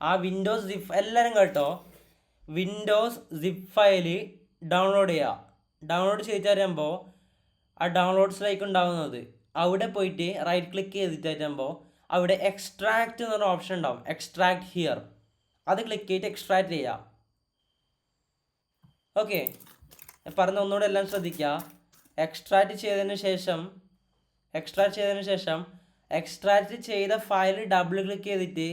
ആ വിൻഡോസ് സിപ്പ് എല്ലാവരും കേട്ടോ. വിൻഡോസ് സിപ്പ് ഫയൽ ഡൗൺലോഡ് ചെയ്യുക. ഡൗൺലോഡ് ചെയ്ത് തരുമ്പോൾ ആ ഡൗൺലോഡ്സിലേക്ക് ഉണ്ടാകുന്നത് അവിടെ പോയിട്ട് റൈറ്റ് ക്ലിക്ക് ചെയ്തിട്ട് തരുമ്പോൾ അവിടെ എക്സ്ട്രാക്റ്റ് എന്നൊരു ഓപ്ഷൻ ഉണ്ടാവും. എക്സ്ട്രാക്ട് ഹിയർ അത് ക്ലിക്ക് ചെയ്തിട്ട് എക്സ്ട്രാക്ട് ചെയ്യുക. ഓക്കെ, പറഞ്ഞ ഒന്നുകൂടെ എല്ലാം ശ്രദ്ധിക്കുക. എക്സ്ട്രാക്ട് ചെയ്തതിന് ശേഷം എക്സ്ട്രാക്ട് ചെയ്ത ഫയൽ ഡബിൾ ക്ലിക്ക് ചെയ്തിട്ട്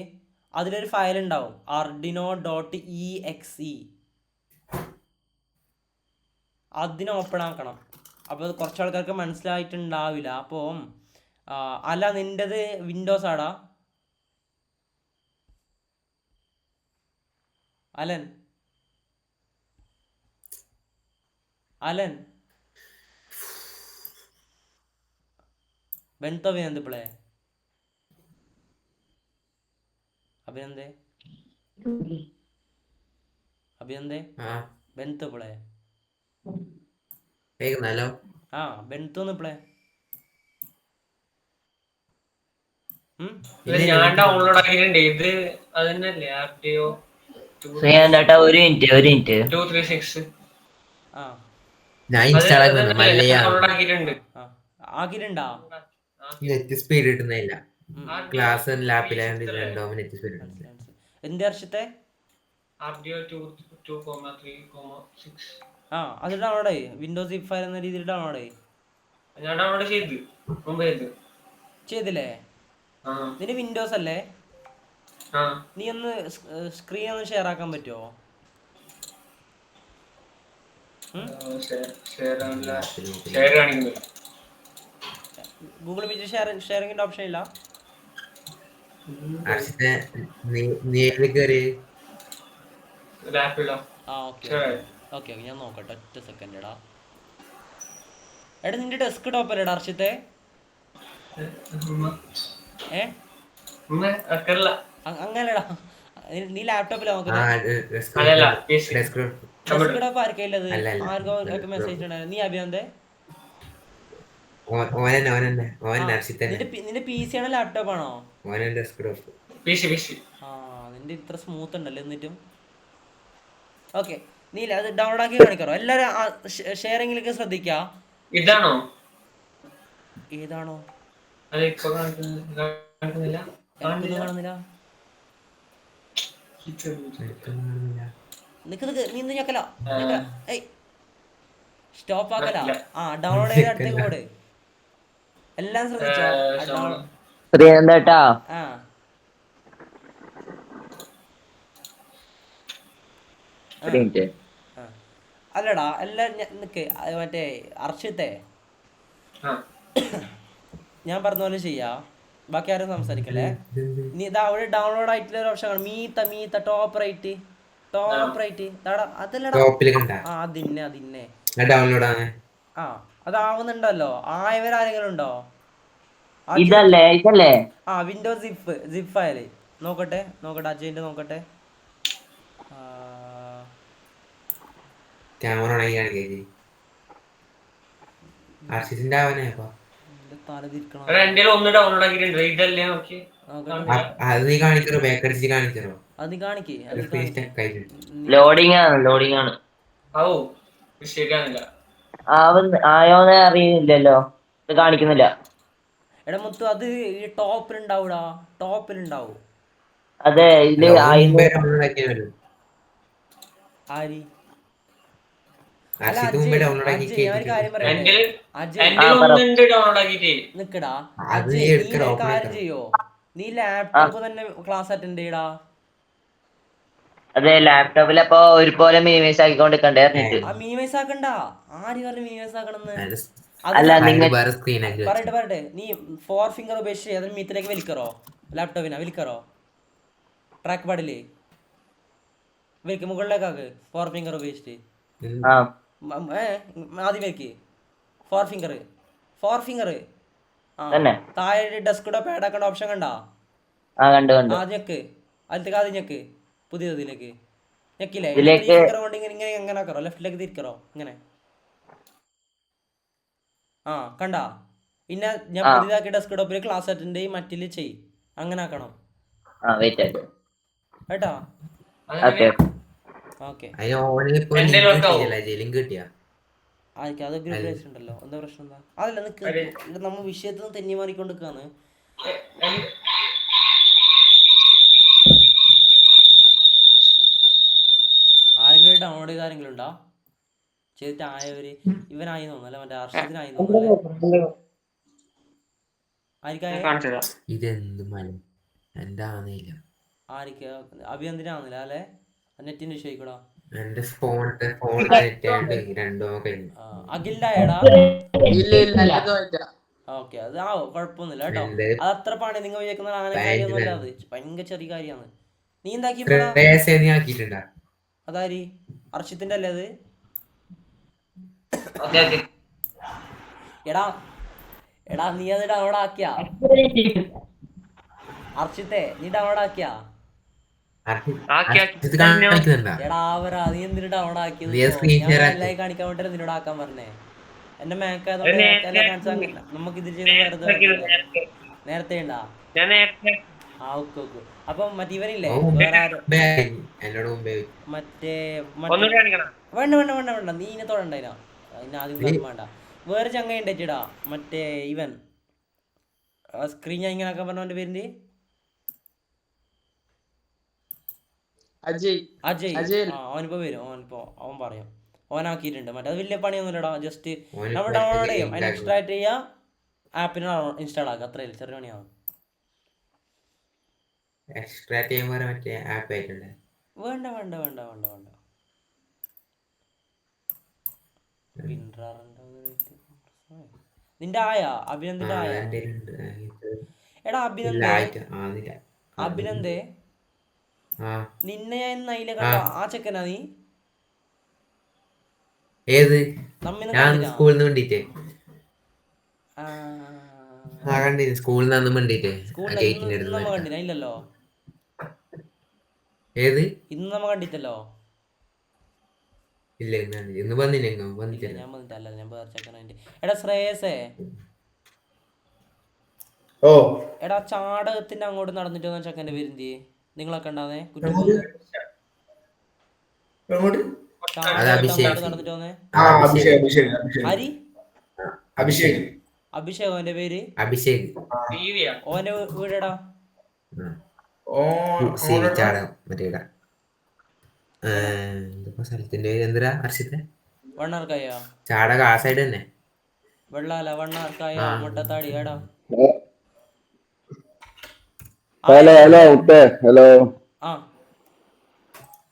അതിലൊരു ഫയൽ ഉണ്ടാവും arduino.exe. അതിനെ ഓപ്പൺ ആക്കണം. അപ്പോൾ അത് കുറച്ച് ആൾക്കാർക്ക് മനസ്സിലായിട്ടുണ്ടാവില്ല. അപ്പോൾ അല്ല നിൻ്റെത് വിൻഡോസ് ആടാ അലൻ ബെൻതോ അഭിനന്ദ പിള്ളേ അഭിനന്ദേ ബെൻതോ പിള്ളേ ബെൻതോന്ന് പിള്ളേ ഞാൻ ഡൗൺലോഡ് ആക്കിയിട്ടുണ്ട്. ഇത് അതന്നെയല്ലേ ആർഡിയോ ഒരു മിനിറ്റ് 236 ഞാൻ ഇൻസ്റ്റാൾ ആക്കിയിട്ടുണ്ട്. ആക്കിയിട്ടുണ്ടാ? നെറ്റ് സ്പീഡ് കിട്ടുന്നില്ല. ക്ലാസ് ലാപ്പിലായതുകൊണ്ട് രണ്ടോ നെറ്റ് സ്പീഡ് കിട്ടുന്നില്ല. എന്ത് വർഷത്തെ ആർഡിയോ 2.3.6 അത് ഡൗൺലോഡ് ആയി. വിൻഡോസ് സിപ്പ് ഫയൽ എന്ന രീതിയിൽ ഡൗൺലോഡ് ആയി. ഞാൻ ഡൗൺലോഡ് ചെയ്തില്ലേ? നിന്റെ വിൻഡോസ് അല്ലേ? നീ ഒന്ന് സ്ക്രീൻ ഒന്ന് ഷെയർ ആക്കാൻ പറ്റുമോ? ഗൂഗിൾ മീറ്റ് ഷെയറിങ്ങിന്റെ ഓപ്ഷൻ ഇല്ല. ഓക്കെ ഞാൻ നോക്കട്ടെ. ഒറ്റ സെക്കൻഡ് എടാ. നിന്റെ ഡെസ്ക് ടോപ്പ് അല്ലേടാ അർഷിത്തെ? അങ്ങനെടാ, നീ ലാപ്ടോപ്പിലാ നോക്കുന്നത്. ഡെസ്ക് ടോപ്പ് ആർക്കയില്ലത്? ആർക്കൊക്കെ മെസ്സേജ് ഉണ്ടായിരുന്നു. നീ അഭിനന്ദേ നിന്റെ പി സി ആണോ ലാപ്ടോപ്പ് ആണോ? നിന്റെ ഇത്ര സ്മൂത്ത് ഉണ്ടല്ലോ എന്നിട്ടും. ഓക്കെ, നീ അത് ഡൗൺലോഡ് ആക്കി കാണിക്കാറോ? എല്ലാരും ഷെയറിങ്ങിലേക്ക് ശ്രദ്ധിക്ക. ഏതാണോ കാണുന്നില്ല. നീ ഞക്കല സ്റ്റോപ്പ് ആക്കല. ഡൗൺലോഡ് ചെയ്ത് അടുത്തേക്ക് പോട്. എല്ലാം ശ്രദ്ധിച്ചോ? അല്ലടാ എല്ലാം നിക്ക്. മറ്റേ അർഷിത്തെ ഞാൻ പറഞ്ഞ പോലെ ചെയ്യാ. ബാക്കി ആരും സംസാരിക്കല്ലേ. നീ ഇതാ അവിടെ ഡൗൺലോഡ് ആയിട്ടുള്ള ഒരു ഓപ്ഷൻ കാണും. മീത്ത ടോപ്പ് റൈറ്റ് അതല്ലടാ. അതിന്നെ അതാവുന്നുണ്ടല്ലോ. ആയവരാരെങ്കിലും ഉണ്ടോ? വിൻഡോസ് സിപ്പ് ഫയല് നോക്കട്ടെ. അജയന്റെ നോക്കട്ടെ. ലോഡിംഗ് ആണ് ആയോന്ന് അറിയുന്നില്ലല്ലോ. ഇത് കാണിക്കുന്നില്ല. എടാ മുത്തു, അത് ഈ ടോപ്പിലുണ്ടാവും. അതെ, ഇതില് ആരി നിക്കടാ. കാര്യം ചെയ്യോ? നീ ലാപ്ടോപ്പ് തന്നെ ക്ലാസ് അറ്റൻഡ് ചെയ്യടാ. അതെ, ലാപ്ടോപ്പിലപ്പോ ഒരുപോലെ മിനിമൈസ് ആക്കിക്കൊണ്ടിരിക്കണ്ടേ. മിനിമൈസ് ആക്കണ്ട. ആര് പറഞ്ഞു മിനിമൈസ് ആക്കണമെന്ന്? പറയട്ടെ. നീ 4 ഫിംഗർ ഉപേക്ഷിച്ച് അതിന് മീത്തിലേക്ക് വലിക്കറോ? ലാപ്ടോപ്പിനാ വലിക്കറോ? ട്രാക്ക് പാടില്ലേ വെക്ക് മുകളിലേക്കാക്ക് 4 ഫിംഗർ ഉപയോഗിച്ചിട്ട് ആ ആദ്യം വെക്ക് 4 ഫിംഗർ ആ തന്നെ താഴെ ഡെസ്ക്ടോപ്പ് ആഡ് ആക്കേണ്ട ഓപ്ഷൻ കണ്ടാ ആ കണ്ടു ആദ്യം ഞെക്ക് അതിലേക്ക് ആദ്യം ഞെക്ക് പുതിയതിലേക്ക് ഞെക്കില്ലേ ഇതിലേക്ക് ഫിംഗർ കൊണ്ട് ഇങ്ങനെ ഇങ്ങനെ എങ്ങനെ ആക്കറോ ലെഫ്റ്റിലേക്ക് തിരിക്കറോ ഇങ്ങനെ ആ കണ്ടാ പിന്നെ ഞാൻ പുതിയതാക്കി ഡെസ്ക്ടോപ്പിൽ ക്ലാസ് അറ്റൻഡ് മറ്റിൽ ചെയ് അങ്ങനെ ആക്കണം ആ വെയിറ്റ് ആയിട്ട് കേട്ടാ ഓക്കെ ഓക്കെ അതിന് ഓന് ഇപ്പൊ എന്റെ link ലോക്കാവോ? കിട്ടിയില്ല, ലിങ്ക് കിട്ടിയാ ആയിരിക്കും അത് ഗ്രൂപ്പിൽ വെച്ചിട്ടുണ്ടല്ലോ എന്താ പ്രശ്നം എന്താ അതല്ല നിക്ക് നമ്മ വിഷയത്തിൽ നിന്ന് തെന്നി മാറിക്കൊണ്ടിരിക്കാന്ന് ആരെങ്കിലും ഡൗൺലോഡ് ചെയ്ത് ആരെങ്കിലും ഉണ്ടോ ചെയ്തിട്ട് ആയവര് ഇവനായി തോന്നല്ലേ മറ്റേ അർഷത്തിനായി തോന്നല്ലേ ആയിരിക്കായ ഇതെന്ത് മല എന്റെ ആന്നില്ല. ആയിരിക്ക അഭിനന്ദനാന്നില്ല അല്ലെ നെറ്റിന്റെ വിഷയിക്കൂടാ എന്റെ ഫോണിന്റെ നെറ്റായിട്ട് രണ്ടോ കഴിഞ്ഞു. അഖിലായടാ ഇല്ല ഇല്ല ഇതുമായിട്ടാ. ഓക്കെ അത് കുഴപ്പമൊന്നുമില്ല കേട്ടോ എന്റെ അത് അത്ര പണി നിങ്ങൾ വിചാരിക്കുന്ന ആന കാര്യമൊന്നുമല്ല അത് ഭയങ്കര ചെറിയ കാര്യമാണ് നീ എന്താക്കി നീ ആക്കിയിട്ടുണ്ടാ? അതാരി അർഷിത്തിന്റെ അല്ലേ അത് എടാ എടാ നീ അത് ഡൗൺലോഡ് ആക്കിയാ അർഷിത്തെ നീ ഡൗൺലോഡ് ആക്കിയാ കാണിക്കുന്നുണ്ടാ? എടാ അവരാ നീ എന്തിനു ഡൗൺലോഡ് ആക്കിയത് നീ screen share ആക്കി. ലൈവ് കാണിക്കാൻ വേണ്ടി നിന്നോട് ആക്കാൻ പറഞ്ഞേ എന്റെ മാക്കായതുകൊണ്ട് നമുക്ക് ഇത് ചെയ്ത് വെറുതെ നേരത്തെ ഉണ്ടാ ഞാൻ നേരത്തെ ആ ഓക്കെ ഓക്കെ അപ്പൊ മറ്റേ ഇവനില്ലേ ഓ, വേറെ ആരോ എന്നോട് മുമ്പേ മറ്റേ ഒന്നുകൂടി കാണിക്കണം. വേണ്ട വേണ്ട വേണ്ട വേണ്ട നീ ഇനെ തൊടണ്ടായിനാ അതിന് ആദ്യം വേണ്ട വേറെ ചങ്ങ ഉണ്ടേറ്റിടാ മറ്റേ ഇവൻ സ്ക്രീൻ ഞാൻ ഇങ്ങനെ ആക്കാൻ പറഞ്ഞവന്റെ പേരിന്റെ അജയ് അജയ് അജയ്. അവനിപ്പോ വരും അവൻ പറയും ഓനാക്കിയിട്ടുണ്ട് മറ്റേ അത് വലിയ പണിയൊന്നുമില്ലടാ ജസ്റ്റ് ഓന് നമ്മൾ ഇപ്പൊ ഡൗൺലോഡ് ചെയ്യും link അതിന് ആക്കും. എക്സ്ട്രാക്ട് ചെയ്യാ ആപ്പിന് ഇൻസ്റ്റാൾ ആക്കുക അത്രയില്ല ചെറിയ പണിയാവും എക്സ്ട്രാ ചെയ്യുമ്പോൾ മറ്റേ ആപ്പ് ആയിട്ടുണ്ട്. വേണ്ട വേണ്ട വേണ്ട വേണ്ട വേണ്ട നിന്റെ ആയാ അഭിനന്ദിന്റെ ആയ എടാ അഭിനന്ദേ അഭിനന്ദേ നിന്നെ ഞാൻ ഇന്ന് അതിലെ കണ്ട ആ ചെക്കനാ നീ ഏത് നമ്മിനെ ഞാൻ കണ്ടിനാ? സ്കൂളിൽ നിന്ന് വേണ്ടിട്ടേ ആ, കണ്ടിന് സ്കൂളിൽ നിന്ന് വേണ്ടിട്ടേ സ്കൂളിൽ ഗേറ്റിന്റെ ഇന്ന് നമ്മ അടുത്ത് കണ്ടിനാ ഇല്ലല്ലോ ഏത് ഇന്ന് നമ്മ കണ്ടിട്ടല്ലോ ഇല്ല ഇന്ന് വന്നില്ല ഇല്ല വന്നിട്ടില്ല. ഞാൻ വന്നിട്ടല്ല ഞാൻ വേറെ ചെക്കനായിട്ട് എടാ ശ്രേയസേ ഓ എടാ ചാടകത്തിന്റെ അങ്ങോട്ട് നടന്നിട്ട് വന്ന ചെക്കന്റെ പേര് എന്തിയെ നിങ്ങളൊക്കെ ഉണ്ടാന്നേ അത് അഭിഷേക്. നടന്നിട്ട് വന്നേ ആ അഭിഷേക് അഭിഷേക് അഭിഷേക് ആരി അഭിഷേക് അഭിഷേക് അവന്റെ പേര് അഭിഷേക് ടിവിയാ ഓന്റെ വീടെടാ ചാടകം മറ്റേടാ എന്തിപ്പോ സ്ഥലത്തിന്റെ പേര് എന്തിനാ ഹർഷിത്തെ? വണ്ണാർക്കായ ചാടക ആ സൈഡ് തന്നെ. വെള്ളാല വണ്ണാർക്കായ ആ. മുട്ടത്താടി എടാ ഹലോ ഹലോ മുത്തേ ഹലോ ആ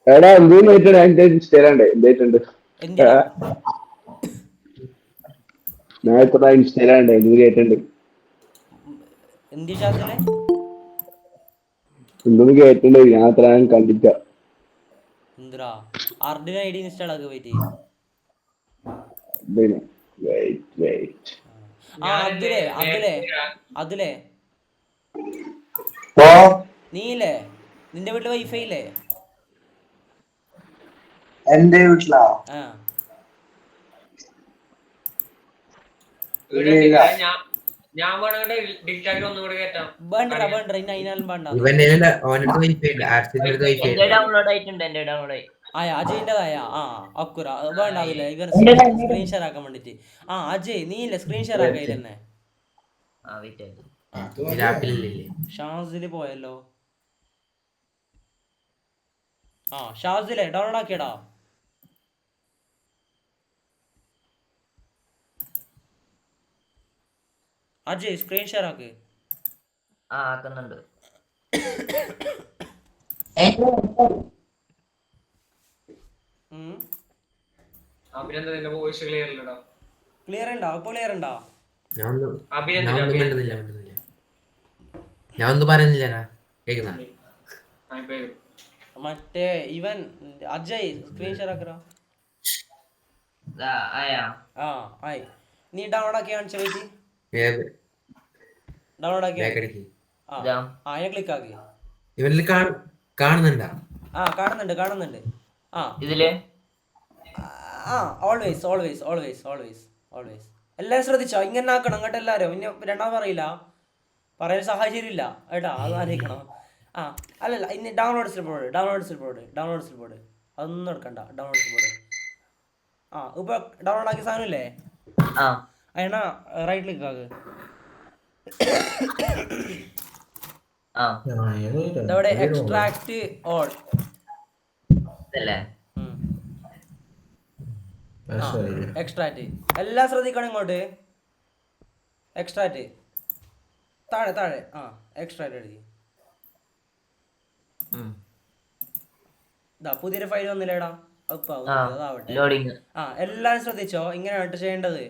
എടാ എന്തോന്ന് വെച്ചാൽ ഞാൻ ഇൻസ്റ്റയിലുണ്ട് എന്തായിട്ടുണ്ട് എന്തിനാ ഞാൻ ഇത്ര ഇൻസ്റ്റയിലുണ്ട് എന്ത് കേട്ടിട്ടുണ്ട് എന്തി ശാസ്ത്രേ എന്തോന്ന് കേട്ടിട്ടുണ്ട് ഞാൻ അത്ര ഞാൻ കണ്ടിട്ട എന്തിരാ അർഡിന ഐഡി ഇൻസ്റ്റാൾ ആക്കി പോയിട്ട് വെയിറ്റ് ആ അതിലേ ഓ നീയില്ലേ നിന്റെ വീട്ടില് വൈഫൈ ഇല്ലേ എന്റെ വീട്ടിലാ ആ ഞാൻ വേണമെങ്കിൽ ഡിജിറ്റൽ ഒന്നും കൂടെ കേട്ടാം. വേണ്ട ഇനി അതിനാലും വേണ്ട ഇവന്റെ ഓനടുത്ത് വൈഫൈ ഉണ്ട്, ഹർഷിന്റെ അടുത്ത് വൈഫൈ എന്റെ ഉണ്ട്. ഡൗൺലോഡ് ആയിട്ടുണ്ട് എന്റെ ഡൗൺലോഡ് ആയി. ആയ അജയിന്റെതായ ആ അക്കുറ വേണ്ട അതില്ല ഇവൻ സ്ക്രീൻ ഷെയർ ആക്കാൻ വേണ്ടിട്ട് ആ അജയ് നീ ഇല്ലേ സ്ക്രീൻ ഷെയർ ആക്കാൻ തന്നെ ആ വെയിറ്റ് ആയിട്ട് ഇതിൽ ആപ്പിലില്ലേ? ഷാസില് പോയല്ലോ ആ ഷാസിലെ ഡൗൺലോഡ് ആക്കിയടാ അജയ് സ്ക്രീൻ ഷെയർ ആക്ക് ആ ആക്കുന്നുണ്ട്. അഭിനന്ദന്റെ വോയിസ് ക്ലിയർ ഇല്ലടാ. ക്ലിയർ ഉണ്ടോ ഇപ്പൊ ക്ലിയർ ഉണ്ടോ ഞാൻ ഒന്നും അഭിനന്ദൻ മിണ്ടുന്നില്ല. ഞാൻ ഒന്നും പറയുന്നില്ല കേൾക്കുന്ന മറ്റേ ഇവൻ അജയ് സ്ക്രീൻ ഷെയർ ആക്കറ. ആയാ ആ ആയി. നീ ഡൗൺലോഡ് ആക്കി കാണിച്ച വെയിറ്റ്. ഏത് ഡൗൺലോഡ് ആക്കി. ബാക്കടിക്ക് ആ അതിനെ ക്ലിക്ക് ആക്കി. ഇവനിൽ കാണുന്നുണ്ടാ? ആ കാണുന്നുണ്ട്. ആ ഇതില് ഓൾവേസ് എല്ലാരും ശ്രദ്ധിച്ചോ, ഇങ്ങനെ ആക്കണം ഇങ്ങോട്ട് എല്ലാരും. ഇനി രണ്ടാമത് പറയില്ല, പറയാൻ സാഹചര്യം ഇല്ല ഏട്ടാ, അത് ആലോചിക്കണം. ആ അല്ലല്ല, ഇനി ഡൗൺലോഡ്സിൽ പോട് അതൊന്നും എടുക്കണ്ട. ഡൗൺലോഡ്സിൽ പോട്. ആ ഇപ്പൊ ഡൗൺലോഡ് ആക്കിയ സാധനം ഇല്ലേ, അതിനാ റൈറ്റ് ക്ലിക്ക് ആക്ക്. ഇതവിടെ എക്സ്ട്രാക്ട് ഓൾ ഇതല്ലേ? എക്സ്ട്രാക്ട് എല്ലാം ശ്രദ്ധിക്കണം. ഇങ്ങോട്ട് എക്സ്ട്രാക്ട് താഴെ ആ എക്സ്ട്രാക്ട് അടിക്കും. ഇതാ പുതിയൊരു ഫയൽ വന്നില്ലേടാ, അതാവട്ടെ. ആ എല്ലാരും ശ്രദ്ധിച്ചോ, ഇങ്ങനെയാണ് ചെയ്യേണ്ടത്.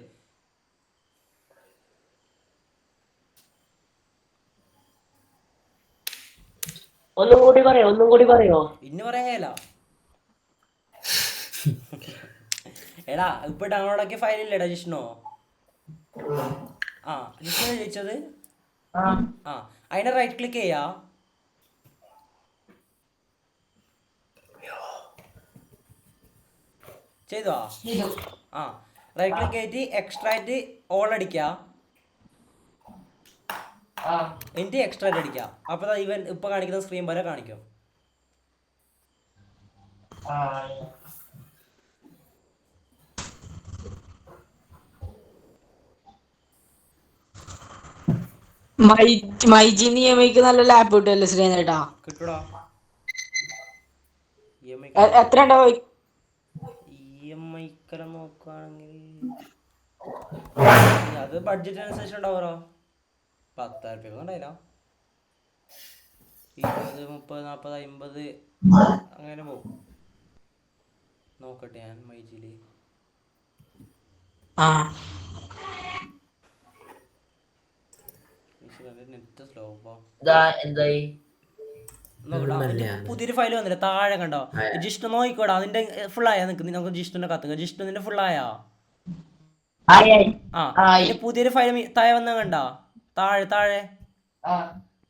ഒന്നും കൂടി പറയോ? ഇന്ന് പറയാൻ കഴിയില്ല. എടാ ഇപ്പൊ ഡൗൺലോഡ് ആക്കിയ ഫയൽ ഇല്ലേടാ ജിഷ്ണോ? ആ ജിഷ്ണോ ചോദിച്ചത്. ആ അതിനെ റൈറ്റ് ക്ലിക്ക് ചെയ്യാ. ചെയ്തോ? ആ റൈറ്റ് ക്ലിക്ക് ചെയ്തിട്ട് എക്സ്ട്രാക്ട് ഓൾ അടിക്ക, എന്നിട്ട് എക്സ്ട്രാക്ട് അടിക്ക. അപ്പൊ ഇവൻ ഇപ്പൊ കാണിക്കുന്ന സ്ക്രീൻ പോലെ കാണിക്കും. മൈജിന്ന് EMI നല്ല ലാപ്പ് കിട്ടുമല്ലോ ശ്രീനേട്ടാ? കിട്ടൂടാ. എത്ര ഉണ്ടാവും? EMI നോക്കുകയാണെങ്കിൽ അത് ബഡ്ജറ്റ് അനുസരിച്ച് ഉണ്ടാവോ. 10,000 രൂപ ഉണ്ടായില്ല, 20, 30, 40, 50 അങ്ങനെ പോകും. നോക്കട്ടെ ഞാൻ മൈജിയില്. Net slow. എന്തായി? പുതിയൊരു ഫയൽ വന്നില്ല താഴെ കണ്ടോ? ജിഷ്ണു നോക്കിക്കോടാ, അതിന്റെ ഫുൾ ആയാ നിൽക്കുന്നത്. നമുക്ക് ജിഷ്ണുവിന്റെ കത്തുക. ജിഷ്ണുവിന്റെ ഫുൾ ആയാ? ആ പുതിയൊരു ഫയൽ താഴെ വന്ന കണ്ടോ? താഴെ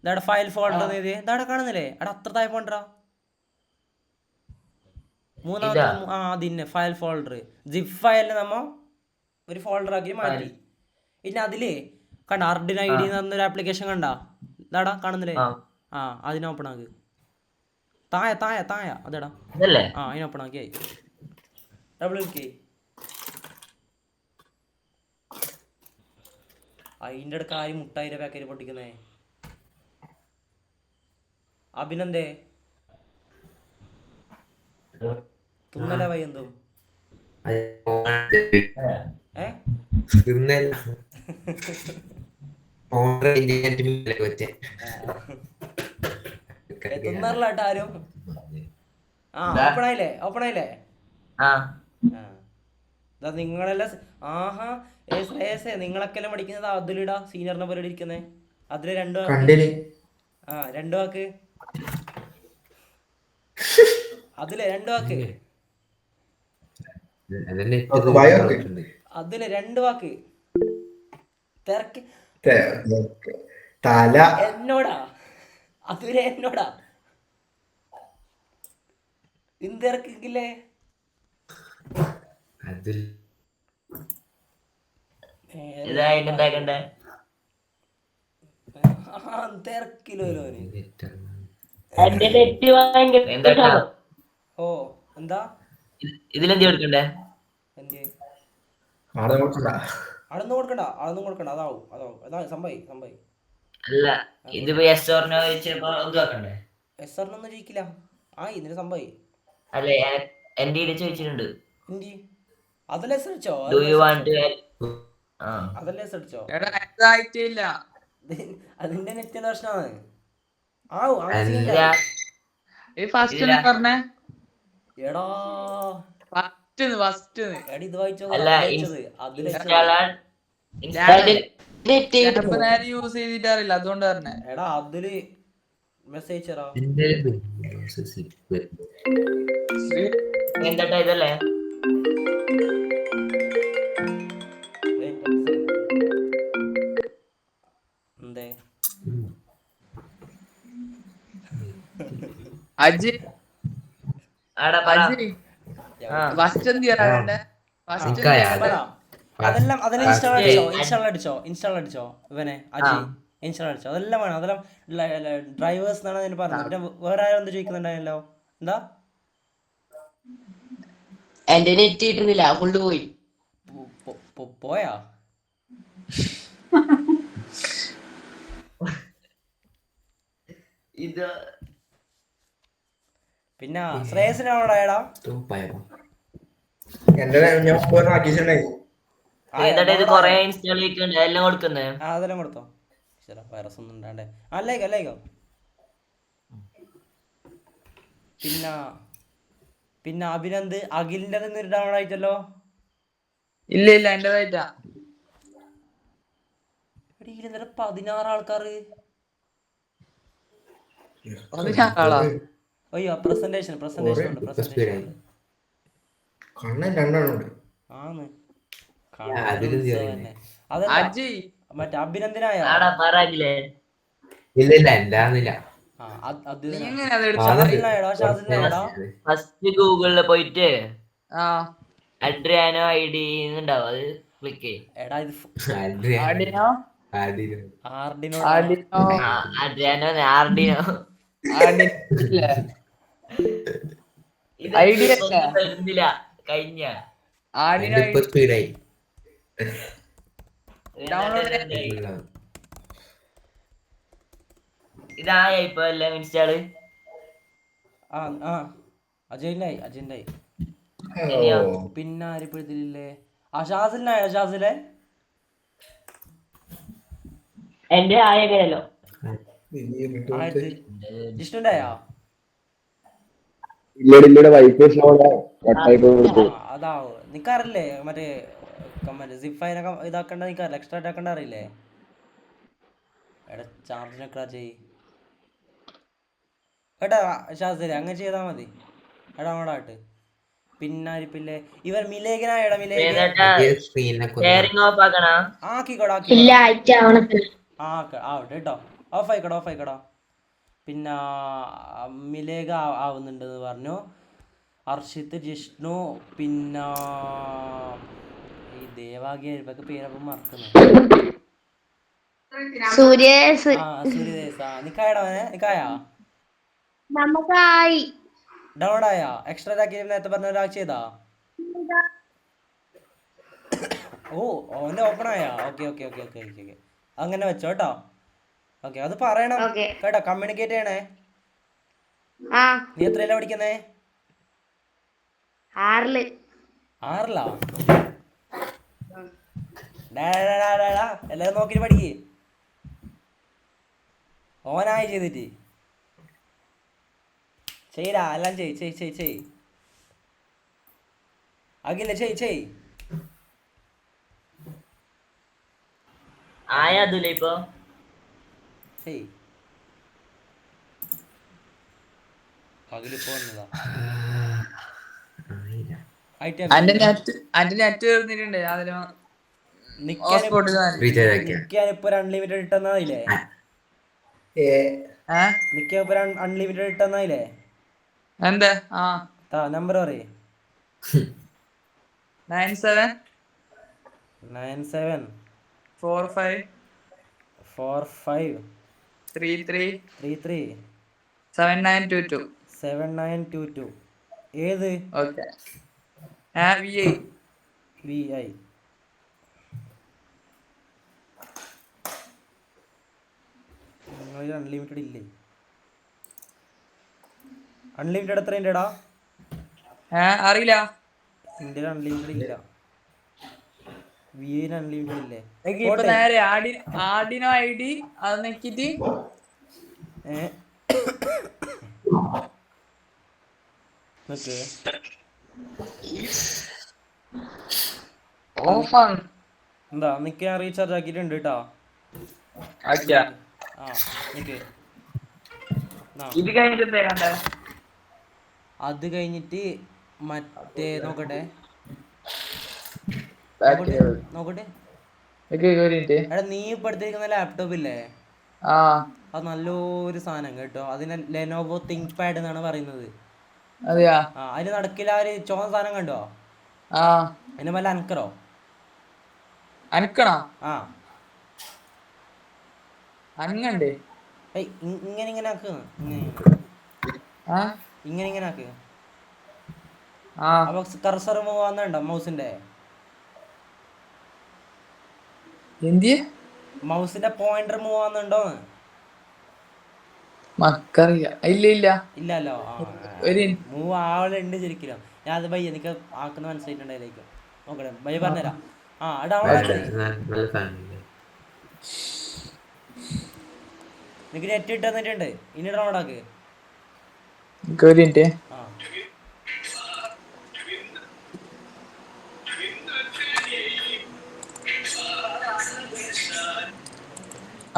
ഇതാടെ ഫയൽ ഫോൾഡർ ഇതാടെ കാണുന്നില്ലേ? അവിടെ അത്ര താഴെ പോണ്ടാ. മൂന്നാമത്തെ അതിന് ഫയൽ ഫോൾഡർ സിപ്പ് ഫയലിന് നമ്മ ഒരു ഫോൾഡർ ആക്കി മാറ്റി. പിന്നെ അതില് കണ്ട അർഡിനോ ID എന്ന് പറഞ്ഞൊരു ആപ്ലിക്കേഷൻ കണ്ട ഇതാടാ കാണുന്നില്ലേ? ആ അതിനെ ഓപ്പൺ ആക്ക്. താഴെ അതെടാ. ആ അതിനെ ഓപ്പൺ ആക്കി. Double click. അതിന്റെ അടുക്ക ആയി മുട്ടായിരം പാക്കറ്റ് പൊട്ടിക്കുന്നേ. അഭിനന്ദേ തുന്നല വയ്യന്തും തുന്നറിലാട്ടോ ആരും. ആ ഓപ്പൺ ആയില്ലേ? നിങ്ങളെല്ലാം ആഹാ നിങ്ങളൊക്കെ പഠിക്കുന്നത് അതിലിടാ സീനിയറിനെ പോലെ ഇരിക്കുന്നേ. അതില് രണ്ടു വാക്ക് അതില് രണ്ട് വാക്ക് തിരക്ക് എന്നോടാ. അതിലെ എന്നോടാ തിരക്കില്ലേ? തിരക്കിലോ ഓ എന്താ ഇതിലെന്ത് കൊടുക്കണ്ടേ? അളന്നു കൊടുക്കണ്ട അതാവും അതാ സംഭവം. അല്ല ഇതിപ്പോ എസ്ഒറിനോ ചിലപ്പോ ഇതാക്കണ്ടേ? എസ്ആറിനൊന്നും ചോദിക്കില്ല. ഇതിന് സംഭവം അല്ലേ എന്റെ ചോദിച്ചിട്ടുണ്ട്. അതല്ലേ ശ്രമിച്ചോ? അതിന്റെ നെറ്റ് പ്രശ്നമാണ്. എടാ ഇത് വായിച്ചോ. യൂസ് ചെയ്തിട്ടറിയില്ല അതുകൊണ്ട് പറഞ്ഞേ. എടാ അതില് മെസ്സേജ് ചെയ്യടാ. എന്താ ഇതല്ലേ? എന്തേ അജി ആടാ പറ. ഫസ്റ്റ് എന്ത് ചെയ്യാനാ വേണ്ടേ? ഫസ്റ്റ് അതെല്ലാം ഇൻസ്റ്റാൾ അടിച്ചോ ഇവനെ അജി ഇൻസ്റ്റാൾ അടിച്ചോ. അതെല്ലാം വേണം. അതെല്ലാം ഡ്രൈവേഴ്സ് എന്നാണ് അതിന് പറഞ്ഞത്. പിന്നെ വേറെ ആരും എന്ത് ചോദിക്കുന്നുണ്ടായല്ലോ? എന്താ എന്റെ നെറ്റ് കിട്ടുന്നില്ല, ഫുള്ള് പോയി. പോയാ? ഇത് പിന്നെ ശ്രേയസിനാണോടായടാ? എന്റെ ഞാൻ ആക്കിയിട്ടുണ്ടായി. ഏതാ ഇത് കൊറേ ഇൻസ്റ്റാൾ ചെയ്യിക്കണ്ടേ? എല്ലാം കൊടുക്കുന്നേ? അതെല്ലാം കൊടുത്തോ. വൈറസ് ഒന്നും ഉണ്ടാണ്ടേ. അല്ലേക്കോ. പിന്നെ അഭിനന്ദ് അഖിലിന്റെ ഡൗൺ ആയിട്ടല്ലോ. ഇല്ല എന്റേതായിട്ടാ. 16 ആൾക്കാര്. അയ്യോ പ്രസന്റേഷൻ കണ്ണൻ രണ്ടെണ്ണുണ്ട്. ആന്ന് അജി മറ്റേ അഭിനന്ദനായ ഇല്ല എന്താന്നില്ല. ഫസ്റ്റ് ഗൂഗിളില് പോയിട്ട് അഡ്രിയാനോ ID ഉണ്ടാവും, അത് ക്ലിക്ക് ചെയ്യും. കഴിഞ്ഞ സ്പീഡായി. ഇതായ ഇപ്പൊ എല്ലാം ഇൻസ്റ്റാള്. അജയന്റായി. പിന്നെ ആരിപ്പഴുത്തില്ലേ? ഷാസിലെ എന്റെ ആയകല്ലോ ജിഷ്ണുണ്ടായോ? അതാവോ നിക്കാറില്ലേ? മറ്റേ സിഫൈനൊക്കെ ഇതാക്കണ്ട നിക്കാറില്ല, എക്സ്ട്രാ ആക്കണ്ട അറിയില്ലേ? എടാ ചാർജിനൊക്കെ ചെയ് കേട്ടാ ഷാസിലെ, അങ്ങനെ ചെയ്താ മതി. എടാ അങ്ങോട്ടാട്ട്. പിന്നെ ആരിപ്പില്ലേ? ഇവർ മിലേഖനായടാ. ആവട്ടെ കേട്ടോ. ഓഫ് ആയിക്കോടാ. പിന്നെ മിലേഖ ആവുന്നുണ്ടെന്ന് പറഞ്ഞു. അർഷിത്ത്, ജിഷ്ണു, പിന്നെ ഈ ദേവാഗിയ ഇവർക്ക് പേരപ്പം മറക്കുന്നു. സൂര്യദേസ്. നിക്കായടാ നിക്കായാ? നമുക്കായി ഡൗൺലോഡ് ആയാ? എക്സ്ട്രാ ആക്കി നേരത്തെ പറഞ്ഞ ഒരാൾ ചെയ്താ? ഓന്റെ ഓപ്പൺ ആയാ? ഓക്കെ. അങ്ങനെ വെച്ചോ കേട്ടോ. ഓക്കെ, അത് പറയണം കേട്ടോ, കമ്മ്യൂണിക്കേറ്റ് ചെയ്യണേ. നീ എത്രയല്ല പഠിക്കുന്നേ? 6 6 എല്ലാരും നോക്കി പഠിക്ക്. ഓനായി ചെയ്തിട്ട് ചെയ്യടാ, എല്ലാം ചെയ് അഖില ചെയ്. ആയതുല്ലേ ഇപ്പൊ? അഖിലിപ്പോ വന്നതാ. നെറ്റ് തീർന്നിട്ടുണ്ട്. നിക്കാനിപ്പോ അൺലിമിറ്റഡ് ഇട്ടെന്നായില്ലേ? അൺലിമിറ്റഡ് ഇട്ടെന്നായില്ലേ? എന്താ നമ്പർ പറയേ. 97 45 33 33 7922. ഏത്? VI. അൺലിമിറ്റഡ് ഇല്ലേ? അൺലിമിറ്റഡ് എത്ര ഉണ്ടെടാ? അറിയില്ല. ഇന്ത്യയിൽ അൺലിമിറ്റഡ് ഇല്ല. VI അൺലിമിറ്റഡ് ഇല്ലേ? ഇപ്പൊ നേരെ ആർഡിനോ ID അത് നോക്കിട്ട് എന്താ നിക്ക് ഞാൻ റീചാർജ് ആക്കിയിട്ടുണ്ട് കേട്ടോ. ഇത് കഴിഞ്ഞിട്ട് എന്താ കണ്ടേ? അത് കഴിഞ്ഞിട്ട് മറ്റേ നോക്കട്ടെ നോക്കട്ടെ എടാ നീ ഇപ്പൊ എടുത്തിരിക്കുന്ന ലാപ്ടോപ്പ് ഇല്ലേ, അത് നല്ലൊരു സാധനം കേട്ടോ. അതിന് ലെനോവോ തിങ്ക് പാഡ് എന്നാണ് പറയുന്നത്. അതെയാ? അതിന് നടക്കില്ല ഒരു ചുവന്ന സാധനം കണ്ടോ? അതിന് വല്ല അനക്കറോ അനക്കണോ? ആ അനങ്ങണ്ടേ? ഇങ്ങനെ ഇങ്ങനെ ആക്ക്, ഇങ്ങനെ ഇങ്ങനെ ആക്ക്. അപ്പൊ കർസർ മൂവ് ആവുന്നുണ്ടോ മൗസിന്റെ? മൗസിന്റെ പോയിന്റർ മൂവ് ആവുന്നുണ്ടോന്ന് മക്കറിയ. ഇല്ല ഇല്ല ഇല്ലല്ലോ. മൂവ് ആവലുണ്ട് ശരിക്കും. ഞാൻ അത് ബയ്യ എനിക്ക് ആക്കുന്ന മനസ്സിലായിട്ടുണ്ടായിരിക്കും. നോക്കട്ടെ ബയ്യ പറഞ്ഞുതരാം. ഡൗൺലോഡ് എനിക്ക് നെറ്റ് ഇട്ട് തന്നിട്ടുണ്ട്. ഇനി ഡൗൺലോഡ് ആക്ക്.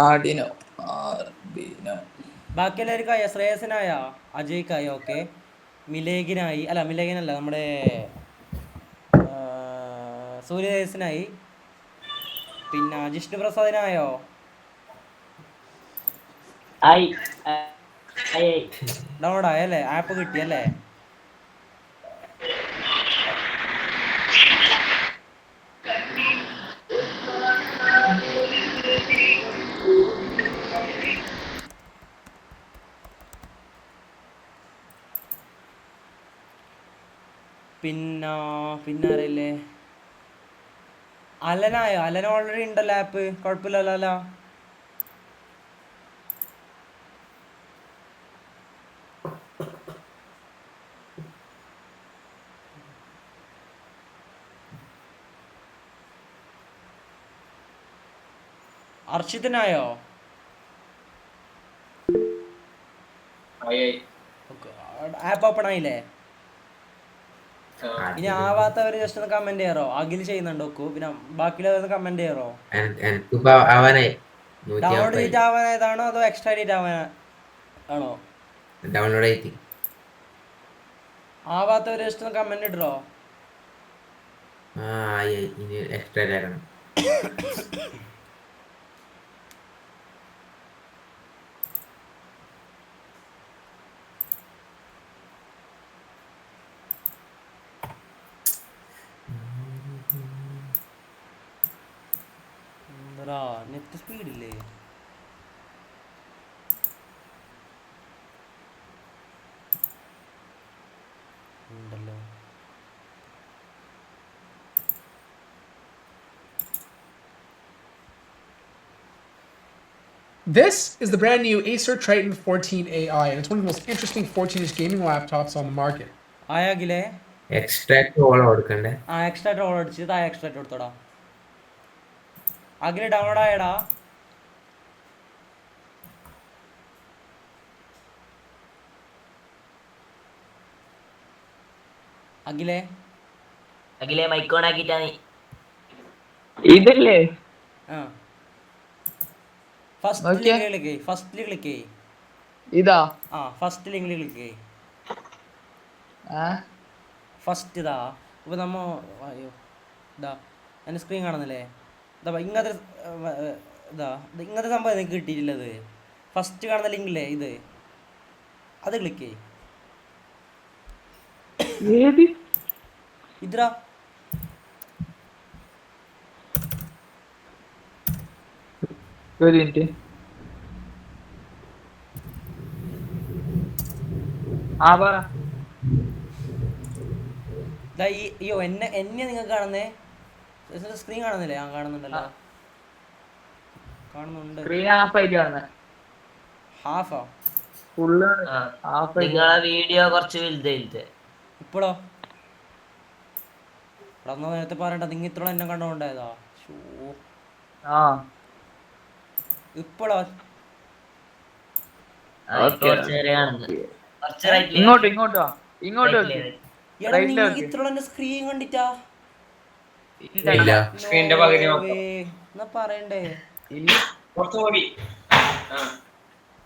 ആർഡിനോ ബാക്കി എല്ലാവർക്കായോ? ശ്രേയസിനായോ? അജയ്ക്കായോ? ഓക്കെ. മിലേഗിനായി. അല്ല മിലേഗിനല്ല, നമ്മുടെ സൂര്യദേവസിനായി. പിന്നെ ജിഷ്ണു പ്രസാദിനായോ? ഡൗൺലോഡ് ആയല്ലേ? ആപ്പ് കിട്ടിയല്ലേ? പിന്നെ അറിയില്ലേ? അലനായോ? അലന ഓൾറെഡി ഉണ്ടല്ലോ ആപ്പ്, കുഴപ്പമില്ലല്ലോ. അർഷിത്തിനായോ? ആപ്പ് ഓപ്പൺ ആയില്ലേ? ഇനി ആവാത്തവര് ജസ്റ്റ് ഒന്ന് കമന്റ് ചെയ്യാറോ? അഖിൽ ചെയ്യുന്നുണ്ടോ? പിന്നെ ബാക്കിയുള്ളവർ കമന്റ് ചെയ്യാറോ? ഡൗൺലോഡ് ചെയ്തിട്ട് ആവാനായതാണോ അതോ എക്സ്ട്രാ ചെയ്തിട്ട് ആണോ? ഡൗൺലോഡ് ആവാത്തവര് ജസ്റ്റ് ഒന്ന് കമന്റ് ഇടറോ? എക്സ്ട്രാ ആക്കണം. നെറ്റ് സ്പീഡില്ലേ? ഉണ്ടല്ലോ. This is the brand new Acer Triton 14 AI, and it's one of the most interesting 14-inch gaming laptops on the market. ആയാകിലേ? എക്സ്ട്രാക്ട് ഓൾ കൊടുക്കണ്ടേ? എക്സ്ട്രാക്ട് ഓൾ അടിച്ച് എക്സ്ട്രാക്ട് കൊടുത്തോടാ. അഖില് ഡൗൺലോഡ് ആയടാ? അഖിലേ മൈക്ക് ഓൺ ആക്കിട്ടാ നീ. ഇതല്ലേ? ഫസ്റ്റ് ക്ലിക്ക് ചെയ്യ്. ഇതാ? ഫസ്റ്റ് ലിങ്കിൽ ക്ലിക്ക് ചെയ്യ്. ഫസ്റ്റ് ഇതാ. ഇപ്പൊ നമ്മ അയ്യോ ഇതാ എൻ്റെ സ്ക്രീൻ കാണുന്നില്ലേ? ഇതാ ഇങ്ങനത്തെ സംഭവം എനിക്ക് കിട്ടിയിട്ടില്ലത്. ഫസ്റ്റ് കാണുന്ന ലിങ്കില്ലേ ഇത്, അത് ക്ലിക്ക് ചെയ്യ്. ഇതാ ഒരു മിനിറ്റ്. അയ്യോ എന്നെ നിങ്ങൾക്ക് കാണുന്നേ? സ്ക്രീൻ കാണുന്നില്ലേ? കാണുന്നുണ്ടല്ലോ. കാണുന്നുണ്ട്. ഹാഫോ? നിങ്ങളെ വീഡിയോ കുറച്ച് വലുതായിട്ട്. ഇപ്പോഴോ? നേരത്തെ പറയണ്ട, നിങ്ങ ഇത്ര എന്നെ കണ്ടോണ്ടായതാ. ഇപ്പോഴോ? ഇങ്ങോട്ടോ ഇത്ര എന്റെ സ്ക്രീൻ കണ്ടിട്ടാ സ്ക്രീനിന്റെ പകുതി എന്നാ പറയണ്ടേ?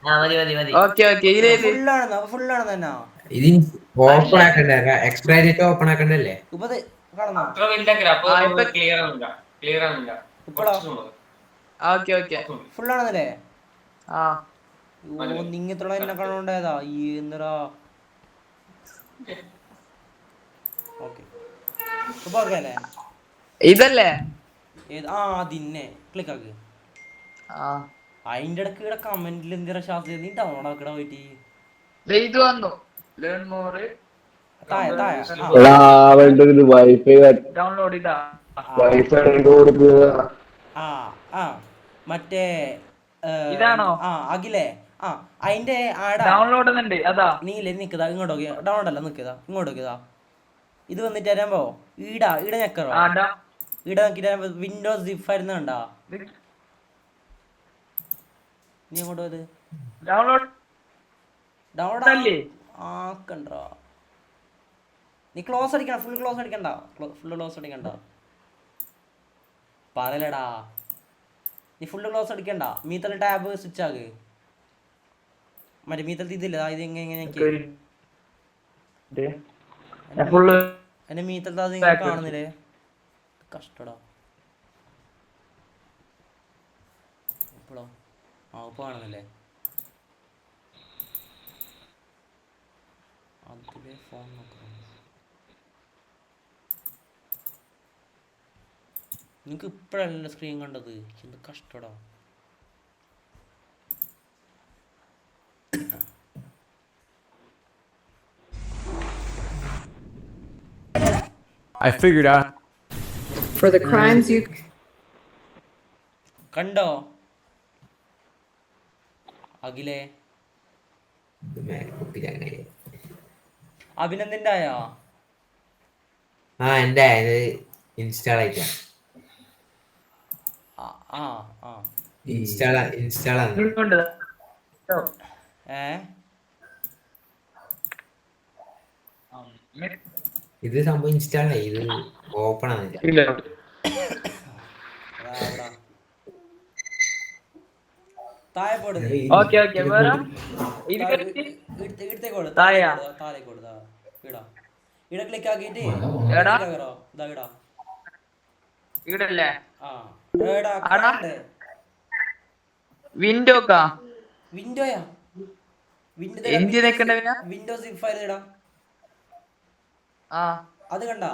മതി മതി മതി. ഓക്കെ ഇതിലേത് ഫുള്ളാണ് തന്നെ. ഇത് ഓപ്പൺ ആക്കണ്ടേ, എക്സ്ട്രാ ഡേറ്റ് ഓപ്പൺ ആക്കണ്ടല്ലേ? ഇപ്പൊ കാണുന്നോ? അത്ര വലുതാക്കില്ല, അപ്പൊ ക്ലിയർ ആവുന്നില്ല. ഇപ്പഴോ ഓക്കെ ഫുള്ളാണെന്നല്ലേ? ആ നിങ്ങത്തോളം എന്നെ കാണുണ്ടായതാ ഈ എന്നടാ. ഓക്കെ ഇപ്പൊ ഓക്കെ അല്ലേ? ഇതല്ലേ അതിന്നെ ക്ലിക്ക് ആക്ക്. ആ അതിന്റെ ഇടക്ക് ഇവിടെ കമന്റിൽ എന്തിനാ ശാസ്ത്രീയ നീ ഡൗൺ ആക്കട പോയിട്ട്. ഇത് വന്നു ലേൺ മോർ താഴെ എടാ വേണ്ടത് വൈഫൈ ഡൗൺലോഡ് ചെയ്താ വൈഫൈ കൊടുക്കുക. മറ്റേ ഇതാണോ? അഖിലേ അതിന്റെ ഡൗൺലോഡ് ഉണ്ട് അതാ. നീല്ലേ നിക്കതാ ഇങ്ങോട്ട് നോക്കിയാ ഡൗൺലോഡ് അല്ല നിക്കതാ ഇങ്ങോട്ട് നോക്കിയതാ. ഇത് വന്നിട്ട് തരാമ്പോ ഈട ഞെക്കറോ ഈട നോക്കിട്ട് വിൻഡോസ് സിപ്പ് ആയിരുന്നു കണ്ടാ. നീ അങ്ങോട്ട് പോയത് ഡൗൺലോഡ് ആക്കണ്ടോ? നീ ക്ലോസ് അടിക്കണ്ട, ഫുൾ ക്ലോസ് അടിക്കണ്ട പറയലടാ. നീ ഫുള്ള് ക്ലോസ് അടിക്കണ്ട. മീത്തൽ ടാബ് സ്വിച്ച് ആക്ക്. മറ്റേ മീത്തൽ ഇതില്ല ഇത് എങ്ങനെ എന്റെ മീത്തൽ അത് ഇങ്ങനെ കാണുന്നില്ലേ? കഷ്ടടാ. ഇപ്പോഴോ ഇപ്പൊ കാണുന്നില്ലേ? അതിലെ ഫോൺ നോക്കണം. നിങ്ങക്ക് ഇപ്പഴല്ല സ്ക്രീൻ കണ്ടത്. എന്ത് കഷ്ടടാ. I figured out. For the crimes you കണ്ടോ അഖിലേ? അഭിനന്ദന്റെ ആയോ? എന്റെ ഇൻസ്റ്റാൾ ആയിട്ടാ. ഇൻസ്റ്റാൾ ആണ്. ഇത് സംഭവം ഇൻസ്റ്റാൾ ആയി, ഇത് ഓപ്പൺ ആണില്ല. താഴെ പോട്. ഓക്കെ ഇട ക്ലിക്ക് ആക്കിട്ട് ഇവിടല്ലേ വിൻഡോയാ വിൻഡോ സിപ്പ് ഫയൽ ഇടാ. അത് കണ്ടാ?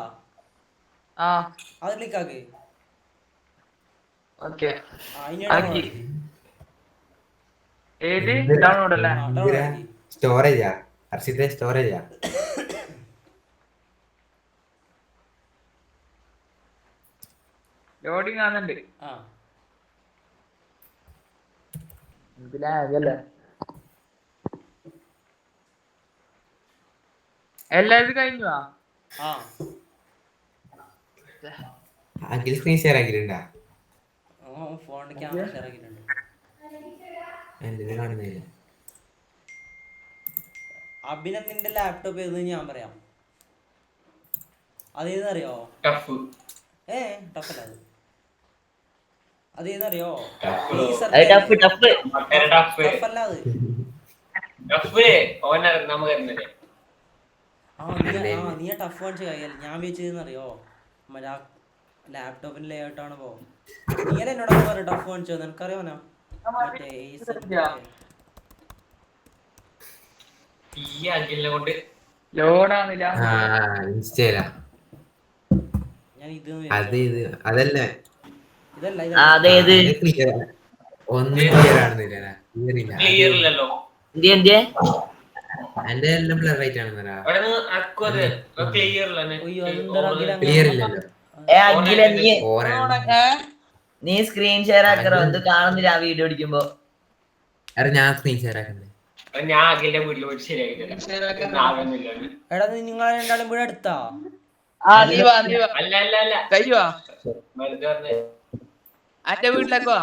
അത് ക്ലിക്ക് ആക്ക്. സ്റ്റോറേജാ ഹർഷിത്തെ, സ്റ്റോറേജാ. ലോഡിങ് ആകുന്നുണ്ട്. എല്ലാവരും കഴിഞ്ഞു. അഖിൽ സ്ക്രീൻ ഷെയർ ആക്കിയിട്ടുണ്ടാ? ഫോണിന്റെ ക്യാമറ ഷെയർ ആക്കിയിട്ടുണ്ട്. എന്റെ കാണുന്നില്ല. അഭിനന്ദിന്റെ ലാപ്ടോപ്പ് ഏത് ഞാൻ പറയാം. അതേതറിയോ? ടഫ് ടഫല്ല അതേതറിയോ? ടഫല്ല അത്. നീ ടഫ് കാണിച്ച കഴിയല്ല. ഞാൻ വെച്ചതെന്നറിയോ? മറ്റേ ലാപ്ടോപ്പിന്റെ ലേ ഔട്ടാണ്. പോ നീയല്ലേ എന്നോട് പറയാം ടഫ് കാണിച്ചോ? നിനക്കറിയാവനാ? ഞാൻ ഇത് അതല്ലേ ഒന്നും ക്ലിയർ ആണെന്നില്ല. എന്റെ എല്ലാം ബ്ലർ ആയിട്ട് ആണെന്നല്ല. ക്ലിയർ ഇല്ലല്ലോ. നീ സ്ക്രീൻ ഷെയർ ആക്കറോ? എന്ത് കാണുന്നില്ല ആ വീഡിയോ അടിക്കുമ്പോ. ഞാൻ സ്ക്രീൻ ഷെയർ ആക്കണ്ടേ? എടാ നിങ്ങൾ രണ്ടാളും കൂടെ എടുത്താ? അന്റെ വീട്ടിലേക്കോ?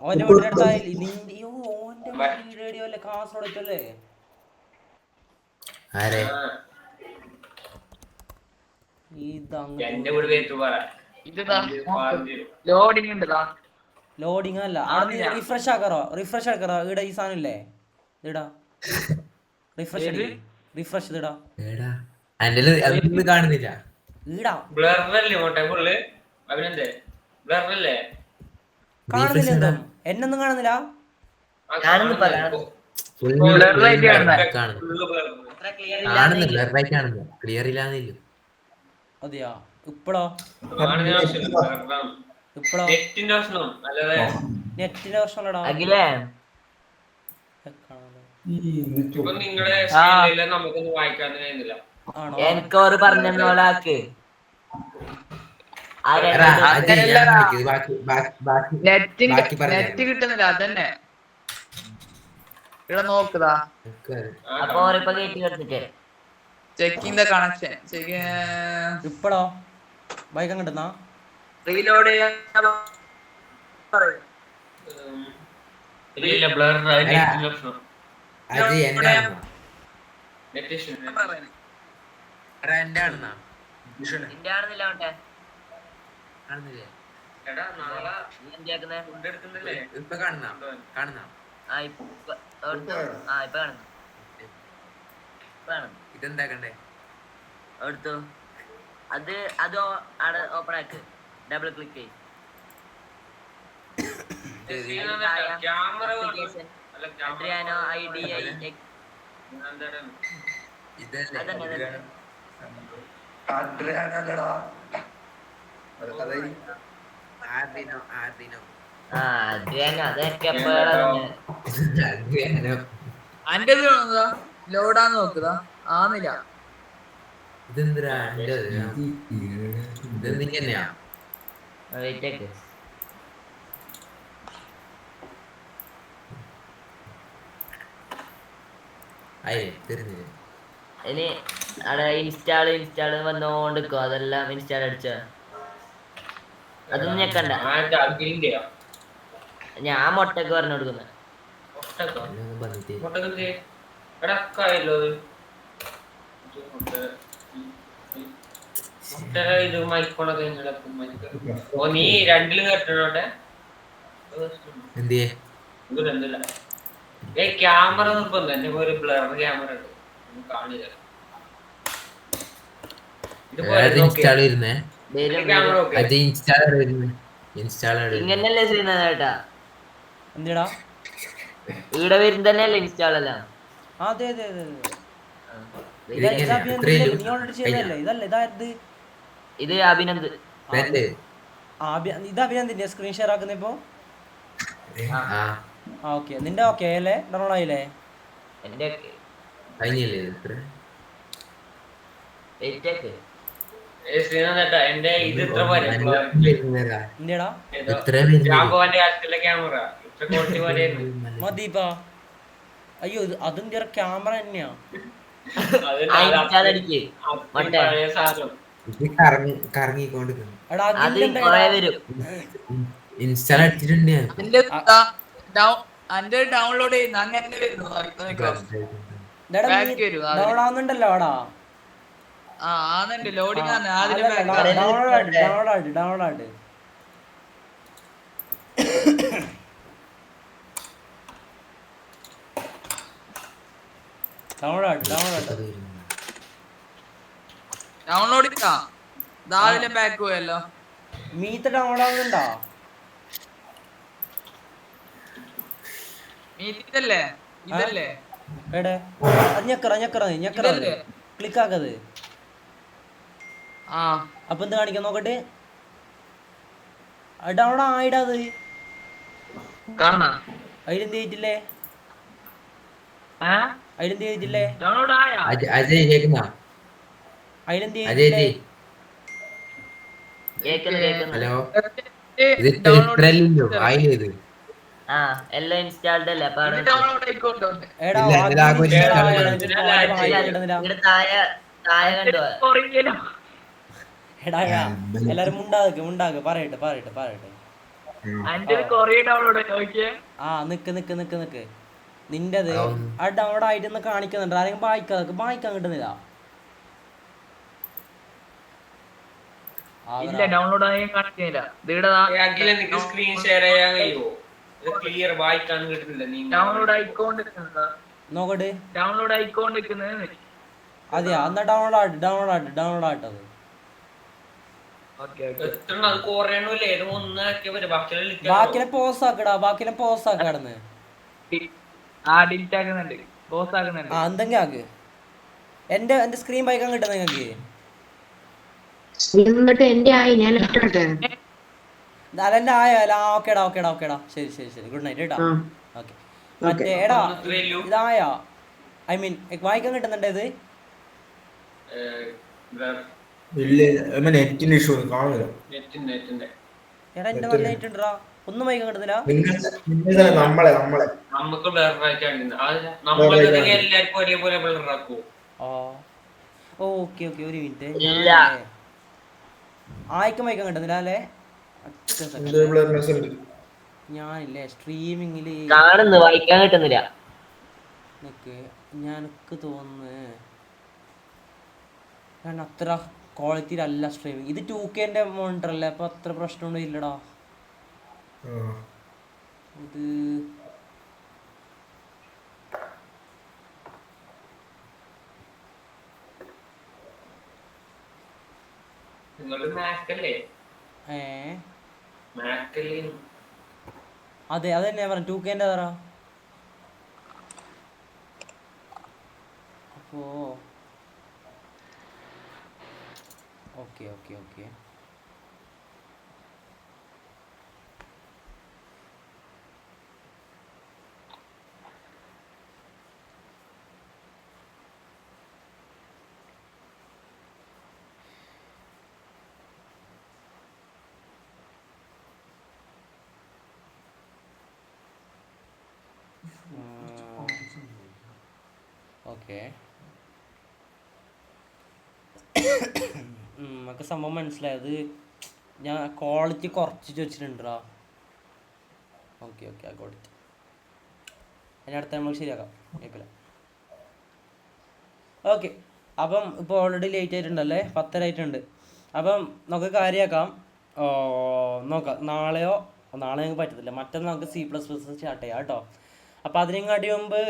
ഓന്റെ വീട്ടിലെടുത്താ കാസർഗോഡല്ലേ? ലോഡിങ് ഉണ്ട്. ലോഡിങ് അല്ല. റിഫ്രഷ് ആക്കറോ? ഇവിടെ ഈ സാധനം ഇല്ലേ? ഇടാ റിഫ്രഷ് അടി റിഫ്രഷ് ഇടാ എടാ എന്റെ അതൊന്നും കാണുന്നില്ല. ഈടാ ബ്ലറല്ലേ മോട്ടെ ഫുള്ള് അഭിനന്ദേ ബ്ലറല്ലേ കാണുന്നില്ല എന്തോ എന്നൊന്നും കാണുന്നില്ല. ക്ലിയർ ഇല്ലാന്നില്ല. അതെയാ ഇപ്പഴോ ഇപ്പഴോ നെറ്റിന്റെ പ്രശ്നം അല്ലാതെ നെറ്റിന്റെ പ്രശ്നമല്ലടാ. അഖിലേ ഇപ്പൊ നിങ്ങളെ സ്ക്രീനില് നമുക്കൊന്നും വായിക്കാൻ കഴിയുന്നില്ല. ആണോ എനിക്ക് ഓര് പറഞ്ഞ പോലെ ആക്ക്. നെറ്റ് കിട്ടുന്നില്ല അതന്നെ. ഇവിടെ നോക്കുതാ അപ്പൊ ഓരിപ്പോ കയറ്റി കിടന്നിട്ടേ ചെക്കിംഗ് ദ കണക്ഷൻ ഇപ്പഴോ ബൈക്ക് കിട്ടുന്ന റീലോഡ് ഇല്ല ബ്ലർ നെറ്റിന്റെ പ്രശ്നം അജയ് എന്റെ നെറ്റ് ഇഷ്യൂ എന്റെ ആണെന്നാ നിന്റെ ആണെന്നില്ല അവന്റെ കാണുന്നില്ലേ? എടാ നാളെ നീ എന്തിയാക്കുന്നേ? ഫുഡ് എടുക്കുന്നില്ലേ? ഇപ്പൊ കാണുന്ന ഇപ്പൊ കാണുന്നു ഇതെന്താക്കണ്ടേ? എടുത്തു അത് അവിടെ ഓപ്പൺ ആക്ക് double click camera Adriano IDI ഇതല്ലേ ആർഡിനോ അഡ്രിയാനോ അതൊക്കെ എപ്പോഴാണ് അന്റെ ലോഡാന്ന് നോക്കുതാ ആന്നില്ല. ഇതെന്തിനാ ഇതെന്തിങ്ങനെയാ? വെയിറ്റ് ഇനി അവിടെ ഇൻസ്റ്റാള് വന്നോണ്ടിരിക്കും. അതെല്ലാം ഇൻസ്റ്റാൾ അടിച്ച അതൊന്നും ഞെക്കണ്ട. ഞാൻ മുട്ടക്ക് പറഞ്ഞു കൊടുക്കുന്നത്. ഇത് മൈക്കോണൊക്കെ നീ രണ്ടിലും കേട്ടോട്ടെ എന്തിയെ ഇത് രണ്ടില്ല. ക്യാമറ നിർബന്ധം. എന്റെ ഒരു ബ്ലർ ക്യാമറ ഉണ്ട് കാണില്ല. ഇൻസ്റ്റാൾ വരുന്നേ ഇങ്ങനല്ലേ ചെയ്യുന്നത് ചേട്ടാ? എന്തിടാ ഇവിടെ വരുന്നതന്നെയല്ലേ ഇൻസ്റ്റാൾ അല്ല? അതെ അതെ അതെ ഇതല്ലേ ഇത് അഭിനന്ദ്. ഇത് അഭിനന്ദിന്റെ സ്ക്രീൻ ഷെയർ ആക്കുന്ന ഇപ്പൊ. ഓക്കെ നിന്റെ ഓക്കെ അല്ലേ? ഡൗൺലോഡ് ആയില്ലേ? എന്റെ എന്റെ ഇത് ഇത്ര പോലെ എന്തിടാ ക്യാമറ ഇത്ര ക്വാളിറ്റി പോലെ മതിപ്പാ. അയ്യോ അതെന്താ ക്യാമറ തന്നെയാ. കറങ്ങിക്കൊണ്ടിരിക്കുന്നു. ഇൻസ്റ്റാൾ അന്റെ ഡൗൺലോഡ് ചെയ്യുന്ന അങ്ങനെ വരുന്നു. ഡൗൺലോഡ് ആവുന്നുണ്ടല്ലോ അവിടെ. ആന്നുണ്ട് ലോഡിങ് ആണ്. ഡൗൺലോഡ് ഡൗൺലോഡ് രാവിലെ ബാക്ക് പോയല്ലോ. മീത്ത് ഡൗൺലോഡ് ആവുന്നുണ്ടോ? ഇതല്ലേ ഇതല്ലേ എടെ ഞെക്കറ ക്ലിക്ക് ആക്കത്. അപ്പൊ എന്ത് കാണിക്കാൻ നോക്കട്ടെ. ഡൗൺലോഡ് ആയിടാത് അതിലെന്ത് ചെയ്തിട്ടില്ലേ? അതിലെന്ത് ചെയ്തിട്ടില്ലേ? അജയ് കേൾക്കുന്ന അതിലെന്ത് അജയ് ചെയ്തിട്ടില്ലേ? ഹലോ ഇത് ഇത്രല്ലോ ആയില്ലേ? എല്ലാം ഇൻസ്റ്റാൾഡ് അല്ലേ? എടാ താഴെ കണ്ടോ? എടാ എല്ലാരും മുണ്ടാകെ പറയട്ടെ. നിക്ക് നിന്റത് ആ ഡൗൺലോഡ് ആയിട്ട് കാണിക്കുന്നുണ്ട്. ആരെങ്കിലും വായിക്കാൻ കിട്ടുന്നില്ല. സ്ക്രീൻ ഷെയർ ചെയ്യാൻ കഴിയുമോ? ക്ലിയർ വായിക്കാൻ കിട്ടുന്നില്ല. ഡൗൺലോഡ് ആയിക്കൊണ്ടിരിക്കുന്നത് നോക്കട്ടെ. ഡൗൺലോഡ് ആയിക്കൊണ്ടിരിക്കുന്നത്. അതെയാ, എന്നാ ഡൗൺലോഡ് ആട്ടത്. ബാക്കിനെ പോസ് ആക്കടാ എന്തെങ്കിലും ആക്ക്. എന്റെ സ്ക്രീൻ ബൈക്കാൻ കിട്ടും നിങ്ങക്ക്. എന്നിട്ട് എന്റെ ആയി ഞാൻ ഇഷ്ടട്ടെ. അതെന്റെ ആയാല. ഓക്കേടാ. ശരി ഗുഡ് നൈറ്റ് കേട്ടാ. ഓക്കെ. മറ്റേ എടാ ഇതായാ, ഐ മീൻ വായിക്കാൻ കിട്ടുന്നുണ്ട് ഇത്? നെറ്റിന്റെ ഇഷ്യൂ കാണൂല. എടാ എന്റെ നല്ല നെറ്റ് ഉണ്ടോ? ഒന്നും വായിക്കാൻ കിട്ടുന്നില്ല. നമ്മളെ നമുക്ക് എല്ലാവർക്കും ഒരേപോലെ ബ്ലറാക്കൂ. ഓക്കെ ഒരു മിനിറ്റ്. ആയിക്കും വായിക്കാൻ കിട്ടുന്നില്ല അല്ലേ? ഞാനില്ലേ സ്ട്രീമിങ്ങില് കാണുന്നു, വായിക്കാൻ കിട്ടുന്നില്ല. ഞാനൊക്കെ തോന്നുന്നു ഞാൻ അത്ര ക്വാളിറ്റിയിലല്ല സ്ട്രീമിങ്. ഇത് 2K മോണിറ്റർ അല്ലേ, അപ്പൊ അത്ര പ്രശ്നമൊന്നും ഇല്ലടാ. ഇത് അതെ അതന്നെ ഞാൻ പറഞ്ഞു 2K തറ. അപ്പോ ഓക്കെ നമുക്ക് സംഭവം മനസ്സിലായത്. ഞാൻ ക്വാളിറ്റി കുറച്ച് വെച്ചിട്ടുണ്ടാ. ഓക്കെ ആ ക്വാളിറ്റി അതിനടുത്ത് നമുക്ക് ശരിയാക്കാം. കേൾക്കില്ല. ഓക്കെ, അപ്പം ഇപ്പോൾ ഓൾറെഡി ലേറ്റ് ആയിട്ടുണ്ടല്ലേ, 10:30 ആയിട്ടുണ്ട്. അപ്പം നമുക്ക് കാര്യമാക്കാം. നാളെ ഞങ്ങൾക്ക് പറ്റത്തില്ല, മറ്റന്നാൾ നമുക്ക് C++ സ്റ്റാർട്ട് ചെയ്യാം കേട്ടോ. അപ്പോൾ അതിനെക്കാട്ടി മുമ്പ്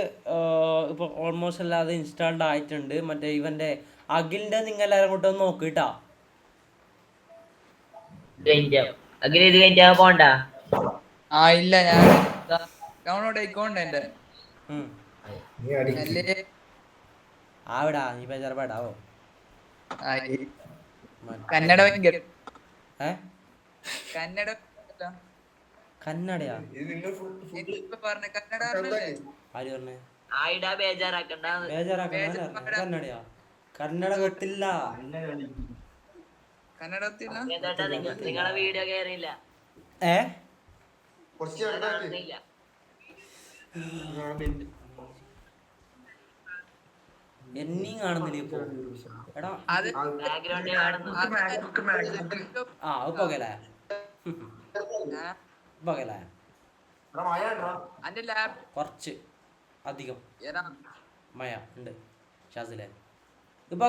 ഇപ്പോൾ ഓൾമോസ്റ്റ് അല്ലാതെ ഇൻസ്റ്റാൾഡ് ആയിട്ടുണ്ട്. മറ്റേ ഇവൻ്റെ അഖിലിൻ്റെ നിങ്ങൾ എല്ലാവരും കൂടെ ഒന്ന് നോക്ക് കേട്ടോ. പോണ്ട. ഇല്ല, ഞാൻ ഡൗൺലോഡ് ആയിക്കോണ്ട് എന്റെ ആവിടാ നീ ബേജാറാവോ. കന്നഡ ഭയങ്കര കന്നഡയാ പറഞ്ഞ കന്നഡ ആര് പറഞ്ഞേ? ബേജാറാക്കണ്ട. കന്നഡയാ? കന്നഡ കിട്ടില്ല. കന്നഡ നിങ്ങളെ വീഡിയോ കേറിയില്ല. എന്നെയും കാണുന്നില്ല ഇപ്പൊ. എടാ കുറച്ച് അധികം മഴ ഉണ്ട് ഷാസിലെ. ഇപ്പൊ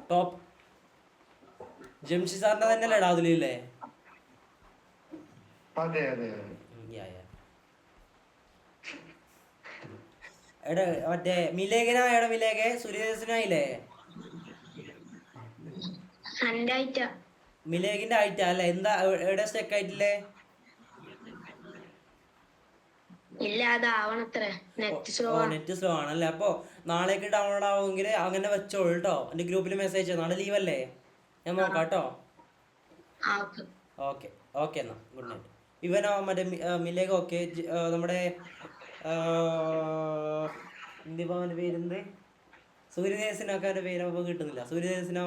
ടോപ്പ് ജംഷി സാറിന്റെ തന്നെയല്ലേ ഇടാ അതിലേ? എടാ മറ്റേ മിലേഖനായടാ. മിലേഖ സൂര്യദേശനായില്ലേ? മിലേഖിന്റെ ആയിട്ടാ അല്ലേ? എന്താ എവിടെ സ്റ്റെക്ക് ആയിട്ടില്ലേ? നെറ്റ് സ്ലോ ആണല്ലേ. അപ്പൊ നാളേക്ക് ഡൗൺലോഡ് ആവുമെങ്കിൽ അങ്ങനെ വെച്ചോളൂ കേട്ടോ. എന്റെ ഗ്രൂപ്പിൽ മെസ്സേജ്. നാളെ ലീവ് അല്ലേ? ഞാൻ നോക്കാം കേട്ടോ. ഓക്കെ എന്നാ ഗുഡ് നൈറ്റ്. ഇവനോ മറ്റേ മിലേഖ? ഓക്കെ. നമ്മുടെ എന്തിപ്പോ അവന്റെ പേരെന്ത്? സൂര്യദേശനൊക്കെ അവന്റെ പേര് അപ്പൊ കിട്ടുന്നില്ല. സൂര്യദേശനോ?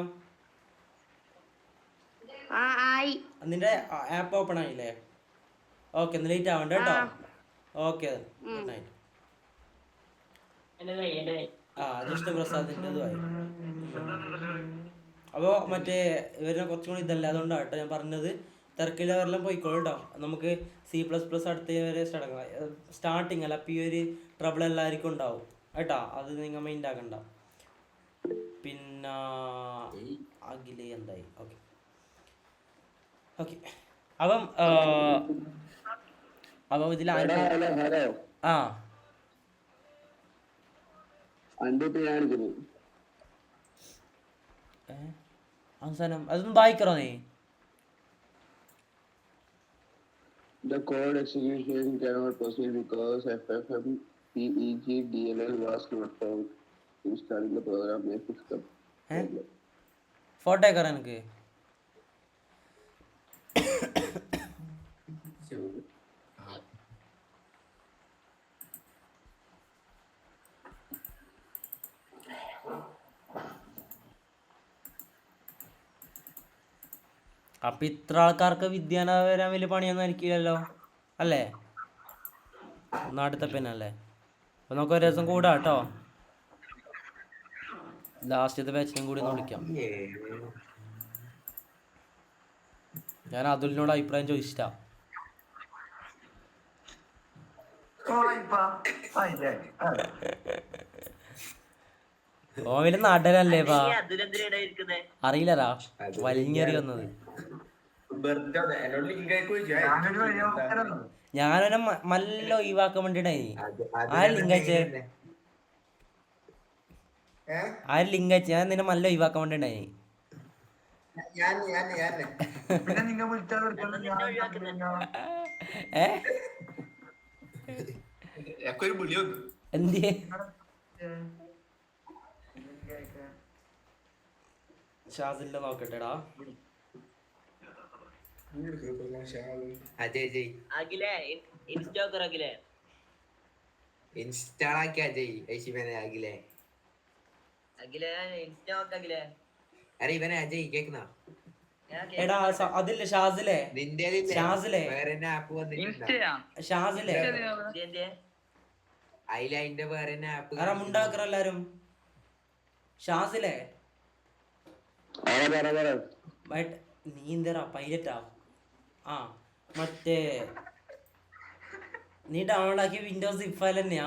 നിന്റെ ആപ്പ് ഓപ്പൺ ആയില്ലേ? ഓക്കെ, ലേറ്റ് ആവണ്ട കേട്ടോ. Okay good night. ജിഷ്ണു പ്രസാദിന്റെ ഇതുമായി. അപ്പോൾ മറ്റേ ഇവരെ കുറച്ചും കൂടി ഇതല്ല, അതുകൊണ്ടാണ് കേട്ടോ ഞാൻ പറഞ്ഞത്. തിരക്കിലവരെല്ലാം പോയിക്കോളൂ കേട്ടോ. നമുക്ക് C++ അടുത്ത വരെ സ്റ്റാർട്ടിങ് അല്ല. അപ്പോൾ ഈ ഒരു ട്രബിൾ എല്ലാവർക്കും ഉണ്ടാവും കേട്ടോ. അത് നിങ്ങൾ മൈൻഡ് ആക്കണ്ട. പിന്നെ അഖിലേ എന്തായി? ഓക്കെ ഓക്കെ അപ്പം അപ്പം ഇതിൽ ആ അവസാനം അതൊന്നും വായിക്കറോ നീ? The code execution cannot proceed because FFmpegDLL was not found. Installing the program may fix the problem. Photo അയക്കറ എനിക്ക്. അപ്പൊ ഇത്ര ആൾക്കാർക്ക് വിദ്യാന വരാൻ വലിയ പണിയൊന്നും എനിക്കില്ലല്ലോ അല്ലേ? നാട്ടിത്തപ്പനല്ലേ? അപ്പൊ നമുക്ക് ഒരു ദിവസം കൂടാ കേട്ടോ. ലാസ്റ്റത്തെ ബാച്ചിനും കൂടി ഒന്ന് വിളിക്കാം. ഞാൻ അതുലിനോട് അഭിപ്രായം ചോദിച്ചിട്ടാ. ഓമില് നടനല്ലേ പാ? അറിയില്ലടാ, വലിഞ്ഞേറി വന്നത്. ഞാനൊരു നല്ല ഒഴിവാക്കാൻ വേണ്ടിട്ടായി. ആര് ലിങ്ക് അയച്ചേ? ആര് ലിങ്ക് അയച്ചേ? ഞാൻ നിന്നെ നല്ല ഒഴിവാക്കാൻ വേണ്ടിട്ടായി. എന്തിയെ? ഷാസിന്റെ നോക്കട്ടെടാ. ഇൻസ്റ്റാൾ ആക്കി അജയ് ഐശിവനെ അഖിലേ. അരെ ഇവനെ അജയ് കേക്കുന്ന എടാ അതില്ല ഷാസിലെ, നിന്റെ ഷാസിലെ വേറെ ആപ്പ് വന്നിട്ടുണ്ടോ? ഷാസിലെ അതിൽ അതിന്റെ വേറെ ആപ്പ് ആരാ മുണ്ടാക്കറ എല്ലാരും? ഷാസിലെ നീ എന്തരാ പൈലറ്റാ? ആ മറ്റേ നീ ഡൗൺലോഡ് ആക്കിയ വിൻഡോസ് സിപ്പ് ഫയൽ തന്നെയാ?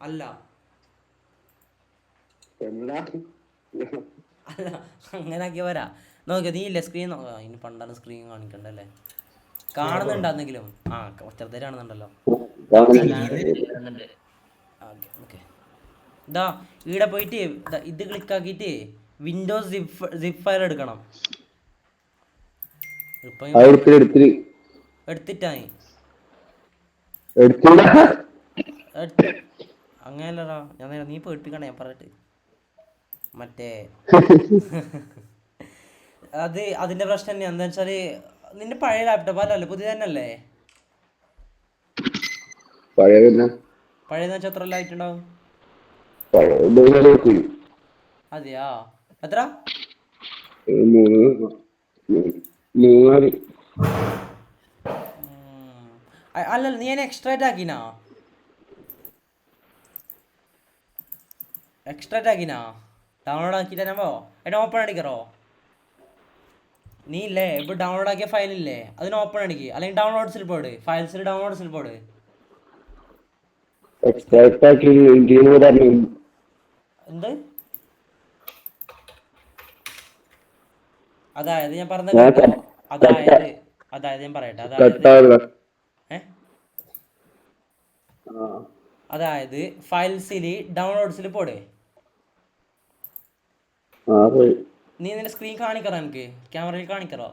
അല്ല അല്ല അങ്ങനെ ആക്കിയ വരാ. നോക്കിയ നീ ഇല്ലേ സ്ക്രീൻ നോക്കാം. ഇനി പണ്ടാണ് സ്ക്രീൻ കാണിക്കണ്ടല്ലേ? കാണുന്നുണ്ടെന്നെങ്കിലും ആ ചെറുതായിട്ട് കാണുന്നുണ്ടല്ലോ. ഓക്കെ ഇതാ ഇവിടെ പോയിട്ട് ഇത് ക്ലിക്ക് ആക്കിയിട്ട് വിൻഡോസ് സിപ്പ് ഫയൽ എടുക്കണം. ഇപ്പൊ എടുത്തിട്ടാ അങ്ങനല്ലടാ, ഞാൻ നീ പേടിപ്പിക്കണേ ഞാൻ പറഞ്ഞിട്ട്. മറ്റേ അത് അതിന്റെ പ്രശ്നം തന്നെയാ. എന്താ വെച്ചാല് നിന്റെ പഴയ ലാപ്ടോപ്പ് അല്ലല്ലോ, പുതിയ തന്നെ അല്ലേ? പഴയതെന്ന് വെച്ചാൽ എത്ര ലൈറ്റുണ്ടാവും? അതെയാ? എത്ര? അല്ലല്ല നീ അതിനെ എക്സ്ട്രാക്ട് ആക്കിനാ? എക്സ്ട്രാക്ട് ആക്കിനാ? ഡൗൺലോഡ് ആക്കിയിട്ട് ഞാൻ എന്നെ ഓപ്പൺ അടിക്കറോ? നീ ഇല്ലേ ഇപ്പൊ ഡൗൺലോഡ് ആക്കിയ ഫയലില്ലേ അതിന് ഓപ്പൺ അടിക്ക്, അല്ലെങ്കിൽ ഡൗൺലോഡ്സിൽ പോട്, ഫയൽസിൽ ഡൗൺലോഡ്സിൽ പോട്. എന്ത്? അതായത് ഞാൻ പറഞ്ഞ അതായത് ഞാൻ പറയട്ടെ. അതായത് ഫയൽസിൽ ഡൗൺലോഡ്സിൽ പോട്. നീ നിന്റെ സ്ക്രീൻ കാണിക്കറോ? എനിക്ക് ക്യാമറയിൽ കാണിക്കറോ?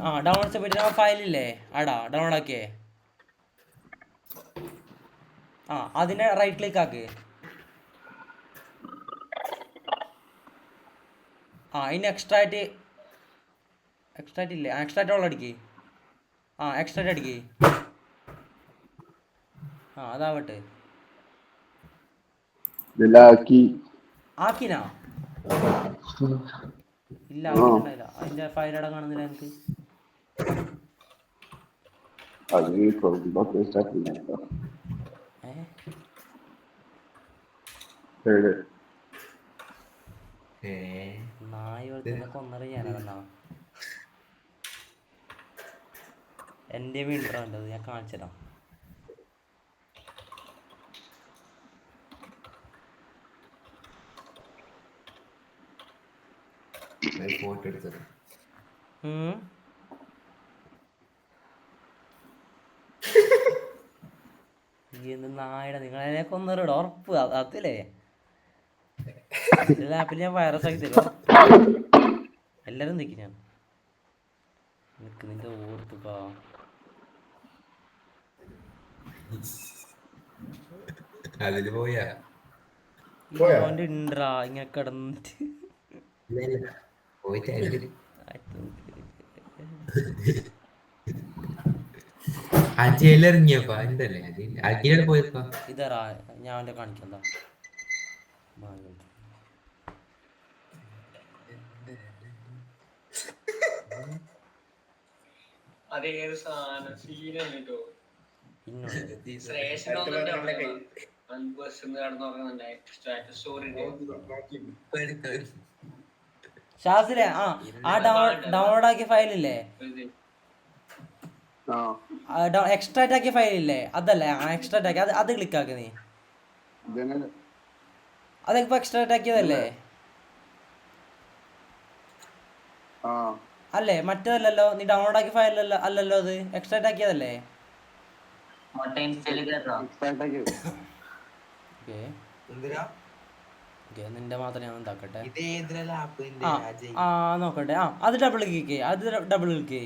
ആ ഡൗൺലോഡ്സ് പോയിട്ട് ഫയലില്ലേ ആടാ ഡൗൺലോഡ് ആക്കിയേ. ആ അതിനെ റൈറ്റ് ക്ലിക്ക് ആക്ക്. ആ ഇനി എക്സ്ട്രാക്ട് ഇല്ലേ? എക്സ്ട്രാക്ട് ഓൾ അടിക്ക്. ആ എക്സ്ട്രാക്ട് അടിക്ക്. ആ അതാവട്ടെ. ആക്കിനാ? ഇല്ല ആക്കിയിട്ടുണ്ടായില്ല. അതിന്റെ ഫയലട കാണുന്നില്ല എനിക്ക്. കൊന്നറിയാനാ എന്റെ വീണ്ടത് ഞാൻ കാണിച്ചതാ. ഫോട്ടോ എടുത്തത്. എന്ത് നായട നിങ്ങളെ കൊന്നൊരു ഉറപ്പ് അതില്ലേ ലാപ്പിൽ ഞാൻ വൈറസ് ആക്കി തരും. എല്ലാരും നിൽക്കും ഞാൻ നിക്ക് നിന്റെ ഓർത്തുപ്പാ അതില് പോയാ ഓൻ്റെ ഇണ്ടാ ഇങ്ങനെ കിടന്നിട്ട് പോയിട്ട് അജയിലിറങ്ങിയപ്പോ എന്തല്ലേ അജയിലെ പോയപ്പോ ഇതാ ഞാൻ അവൻ്റെ കാണിക്കണ്ട അതേത് സാധനം സീനാണ് കേട്ടോ. ഇന്നോട് ഷാസിലെ ആ ഡൗൺലോഡ് ആക്കിയ ഫയലില്ലേ എക്സ്ട്രാക്ട് ആക്കിയ ഫയലില്ലേ അതല്ലേ എക്സ്ട്രാക്ട് ആക്കി അത് ക്ലിക്ക് ആക്കി നീ അതിപ്പോ എക്സ്ട്രാക്ട് ആക്കിയതല്ലേ അല്ലേ മറ്റേതല്ലല്ലോ നീ ഡൗൺലോഡ് ആക്കിയ ഫയലല്ലോ അല്ലല്ലോ അത് എക്സ്ട്രാക്ട് ആക്കിയതല്ലേ നിന്റെ മാത്രം ഞാൻ എന്താക്കട്ടെ നോക്കട്ടെ അത് ഡബിൾ ക്ലിക്ക്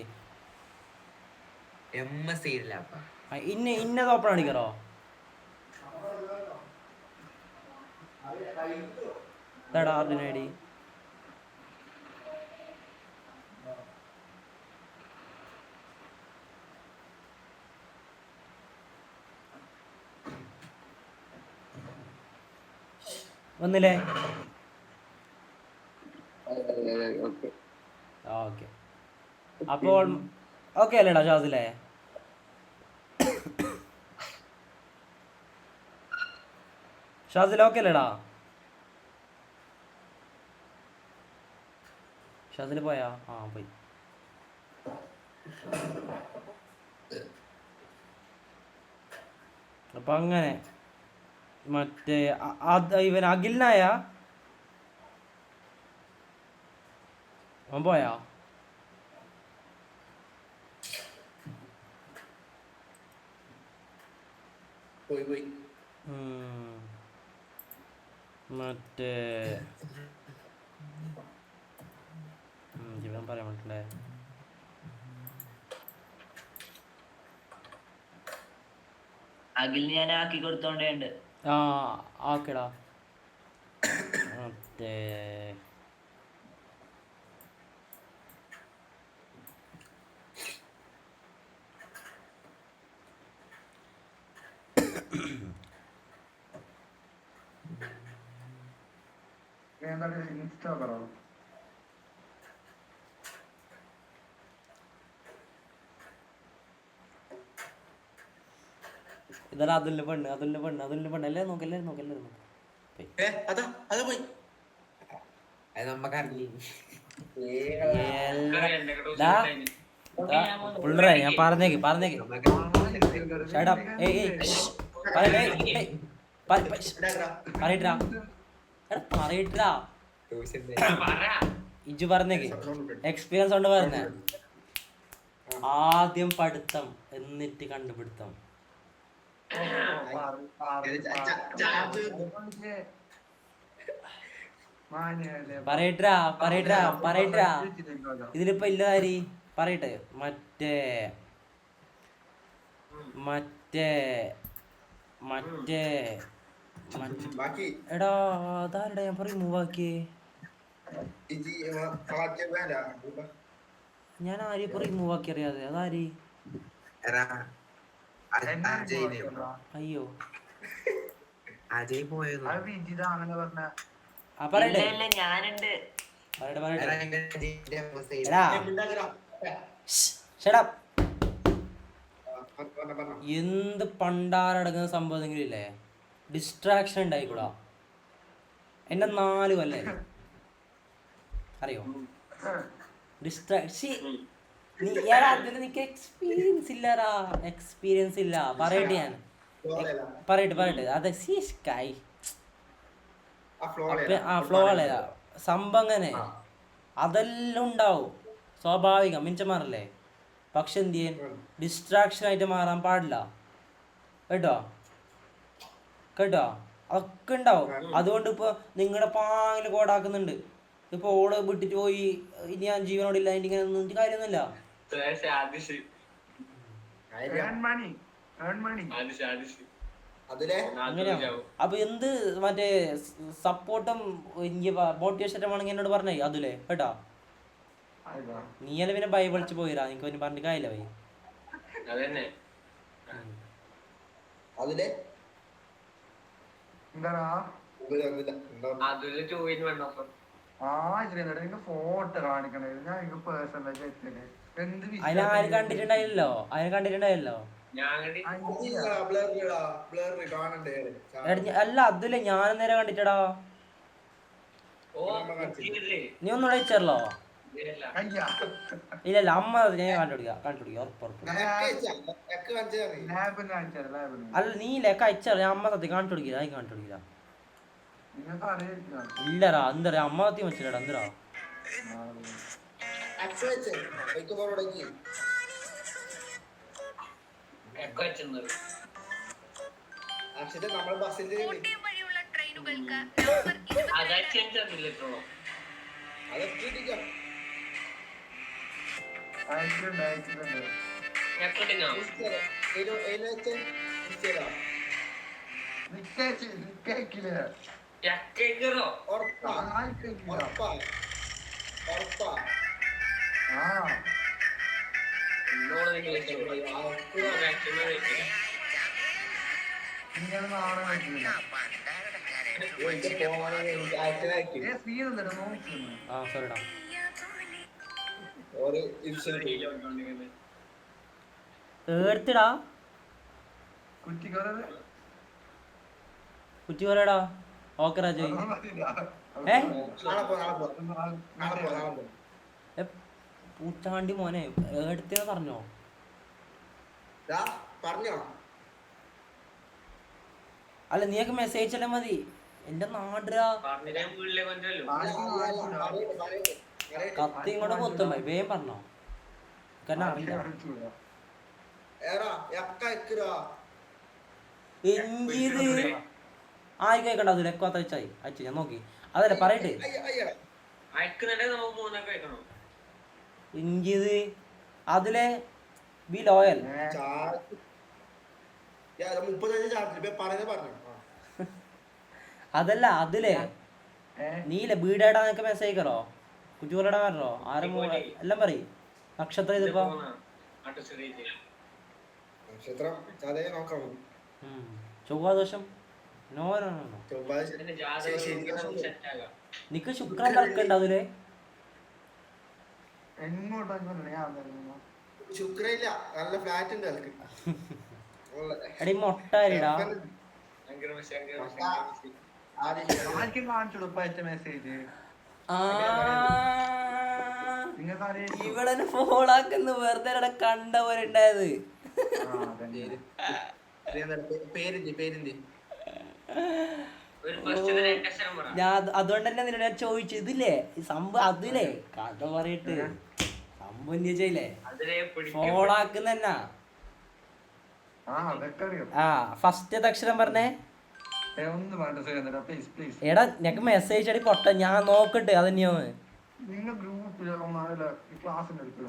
ഇന്നത് ഓപ്പൺ അടിക്കറോ ഐഡി വന്നില്ലേ ഓക്കെ അപ്പോൾ ഓക്കെ അല്ലേടാ ഷാസിലെ ഓക്കെ അല്ലേടാ ഷാസിൽ പോയാ പോയി അപ്പൊ അങ്ങനെ മറ്റേ ഇവൻ അഖിലിനായ അവൻ പോയാ മറ്റേ ഇവൻ പറയാൻ പറ്റില്ലേ അഖിലിന് ഞാൻ ആക്കി കൊടുത്തോണ്ടേണ്ട് ഓക്കെടാ മറ്റേ ഇതാണ് അതുലിന്റെ പെണ്ണ് എല്ലാരും നോക്ക് പിള്ളേ ഞാൻ പറഞ്ഞേക്ക് ഇജു പറഞ്ഞേക്ക് എക്സ്പീരിയൻസ് കൊണ്ട് പറഞ്ഞ ആദ്യം പഠിത്തം എന്നിട്ട് കണ്ടുപിടുത്തം പറയട്ടാ ഇതിലിപ്പോ ഇല്ലതാരി പറയട്ടെ എടാ അതാരടാ ഞാൻ പറയും മൂവാക്കിയേ ഞാൻ ആരെ പറയും മൂവാക്കി അറിയാതെ അതാരി അയ്യോ അജയ് പോയത് എന്ത് പണ്ടാരടങ്ങുന്ന സംഭവം ഇല്ലേ ഡിസ്ട്രാക്ഷൻ ഉണ്ടായിക്കൂടാ എന്റെ 4 കൊല്ലേ അറിയോ നിനക്ക് എക്സ്പീരിയൻസ് ഇല്ല പറയട്ടെ അതെ ഫ്ലോ അല്ല സംഭവം അങ്ങനെ അതെല്ലാം ഉണ്ടാവും, സ്വാഭാവികം, മിഞ്ചന്മാരല്ലേ. പക്ഷെ എന്ത് ചെയ്യാൻ, ഡിസ്ട്രാക്ഷൻ ആയിട്ട് മാറാൻ പാടില്ല കേട്ടോ. കേട്ടോ, ഒക്കെ ഉണ്ടാവും. അതുകൊണ്ട് ഇപ്പോൾ നിങ്ങളുടെ പാങ്ങിൽ കോടാക്കുന്നുണ്ട്. ഇപ്പോൾ ഓള് വിട്ടിട്ട് പോയി ഇനി ഞാൻ ജീവനോടില്ല അതിൻ്റെ ഇങ്ങനെ ഒന്നും കാര്യമൊന്നുമില്ല. അങ്ങനെയാ. അപ്പൊ എന്ത് മറ്റേ സപ്പോർട്ടും മോട്ടിവേഷൻ വേണമെങ്കിൽ എന്നോട് പറഞ്ഞേ അതിലേ കേട്ടോ. നീയല്ലേ പിന്നെ ബൈബിളിച്ച് പോയിരാ, എനിക്ക് പിന്നെ പറഞ്ഞിട്ട് കാര്യമില്ല ഭയ. അതിനാര് കണ്ടിട്ടുണ്ടായില്ലോ, അതിനെ കണ്ടിട്ടുണ്ടായല്ലോ. അല്ല അതില്ലേ ഞാൻ നേരെ കണ്ടിട്ടടാ. നീ ഒന്നും അയച്ചല്ലോ. ഇല്ല അമ്മ ഞാൻ കണ്ടുപിടിക്കാം ഉറപ്പുറപ്പ്. അല്ല നീ ലെക്ക അയച്ചല്ലോ, ഞാൻ അമ്മ സത്യം കാണിച്ചുകൊടുക്കില്ല, അത് കാണിച്ചുകൊടുക്കില്ല. ഇല്ലടാ എന്താ അമ്മ സത്യം വെച്ചില്ലടാ എന്തരാ. എടുത്തിടാ കുറ്റി പറയടാ. ഓക്കെ രാജ പൂച്ചാണ്ടി മോനെ എടുത്തിനാ പറഞ്ഞോ. അല്ല നീയൊക്കെ മെസ്സേജ് അല്ലേ മതി. എന്റെ നാടിരാ കത്തി ഇങ്ങോട്ട് കൊത്തും വേഗം പറഞ്ഞോ. കാരണം അറിയില്ല എഞ്ചിത് ആയി കേക്കണ്ട. അത് ലെക്കാത്ത വെച്ചായി അയച്ചു ഞാൻ നോക്കി. അതല്ലേ പറയട്ടെ ഇഞ്ചിത് അതിലെ ബി ലോയൽ. അതല്ല അതിലേ നീല വീടാടാ നിനക്ക് മെസ്സേജ് കയറോ കുറ്റിപൊലടാ പറഞ്ഞോ ആരും എല്ലാം പറയും. നക്ഷത്രം ഇതിപ്പോ ചൊവ്വാദോഷം നോ നോ നോ. നിക്ക് ശുക്രൻ പറക്കണ്ട അതിലേ. എടി മൊട്ട അരിടാ. ഇവിടെ ഫോളാക്കുന്നു വെറുതെ കണ്ട പോലെ ഉണ്ടായത്. ഞാൻ അതുകൊണ്ട് തന്നെ നിന്നോട് ഞാൻ ചോദിച്ചു ഇതില്ലേ ഈ സംഭവം അതിലേ കഥ പറയട്ട് സംഭവം ചെയ്യില്ലേ ഫോളാക്കുന്ന. ആ ഫസ്റ്റ് അക്ഷരം പറഞ്ഞേ. എടാ ഞങ്ങക്ക് മെസ്സേജ് അടി പൊട്ട ഞാൻ നോക്കട്ടെ അതന്നെയാണ്.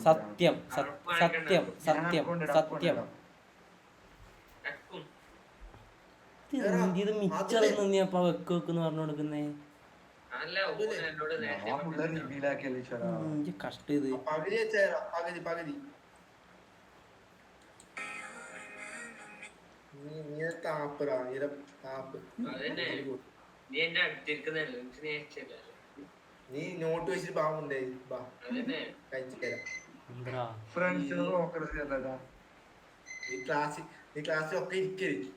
സത്യം സത്യം സത്യം സത്യം. ഇത് മിച്ചറൊന്നും നീ അപ്പ വെക്ക് വെക്കെന്ന് പറഞ്ഞു കൊടുക്കുന്നേ. കഷ്ടം ഇത്. നീ നോട്ട് വെച്ചിട്ട് പാവുണ്ടേ നീ ക്ലാസ്സിലൊക്കെ ഇരിക്കരുത്.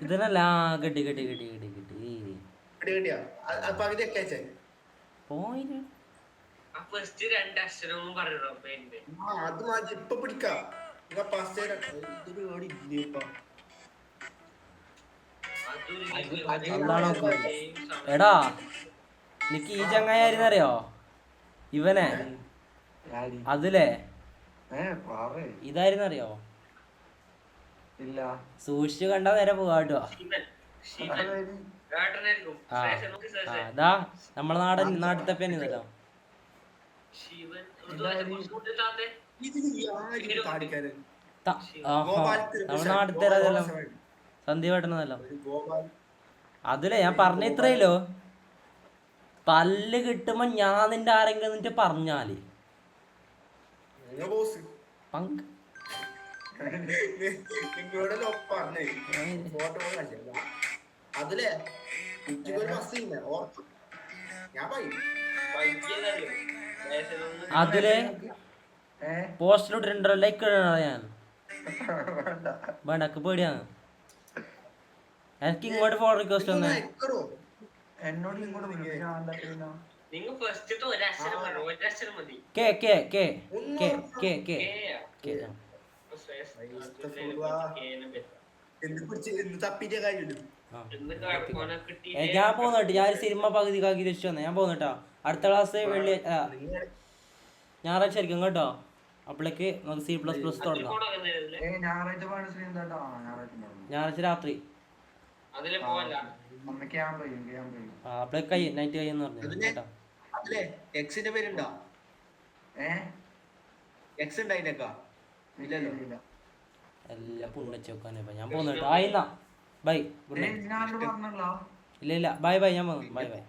ഇതല്ല കിട്ടി കിട്ടി കിട്ടി കിട്ടി കിട്ടി പകുതി ഒക്കെ പോയിന് ആ ഫസ്റ്റ് 2 അക്ഷരവും പറയണോ പേരിന്റെ അത് മാറ്റി ഇപ്പൊ പിടിക്കാം എടാ എനിക്ക് ഈ ചങ്ങായി ആയിരുന്നറിയോ ഇവനെ അതിലേ ഇതായിരുന്നറിയോ ഇല്ല സൂക്ഷിച്ചു കണ്ടാ നേരെ പോവാട്ടോ ആ അതാ നമ്മളെ നാട്ടിലത്തെ പേനല്ലോ നമ്മുടെ നാട്ടിലത്തെ അതെല്ലാം സന്ധ്യ വെട്ടണതല്ലോ അതിലേ ഞാൻ പറഞ്ഞ ഇത്രയല്ലോ പല്ല് കിട്ടുമ്പോ ഞാൻ നിന്റെ ആരെങ്കിലും എന്നിട്ട് പറഞ്ഞാല് പങ്ക് അതിലേ അതില് പോസ്റ്റിലോട്ട് 2 ലൈക്ക് ഇടണ ഞാൻ വേണ്ടക്ക് പേടിയാണ് എനിക്ക് ഇങ്ങോട്ട് ഫോൺ റിക്വസ്റ്റ് വന്നേ എന്നോട് ഇങ്ങോട്ട് നിങ്ങൾ ഫസ്റ്റ് ഒരക്ഷരം പറ ഒരക്ഷരം മതി K K K K K K K ഞാൻ പോന്നിട്ട് ഞാൻ സിനിമ പകുതി കാക്കി രക്ഷിച്ചു വന്നേ ഞാൻ പോന്നിട്ടാ അടുത്ത ക്ലാസ് ഞായറാഴ്ച ആയിരിക്കും കേട്ടോ അപ്പോഴേക്ക് നമുക്ക് C++ തുടങ്ങാം ഞായറാഴ്ച രാത്രി അപ്പോഴേക്ക് കഴിയും നൈറ്റ് കഴിയെന്ന് പറഞ്ഞു കേട്ടോ എക്സിന്റെ പേരുണ്ടോ എക്സ് ഉണ്ടായില്ലേക്കാ ഇല്ലല്ലോ എല്ലാം പുണ്ണച്ച് വെക്കാനേ ഞാൻ പോന്നിട്ടോ ആയിന്നാ ബൈ ഗുഡ് നൈറ്റ് ഇല്ല ബൈ ബൈ ഞാൻ പോന്നു ബൈ ബൈ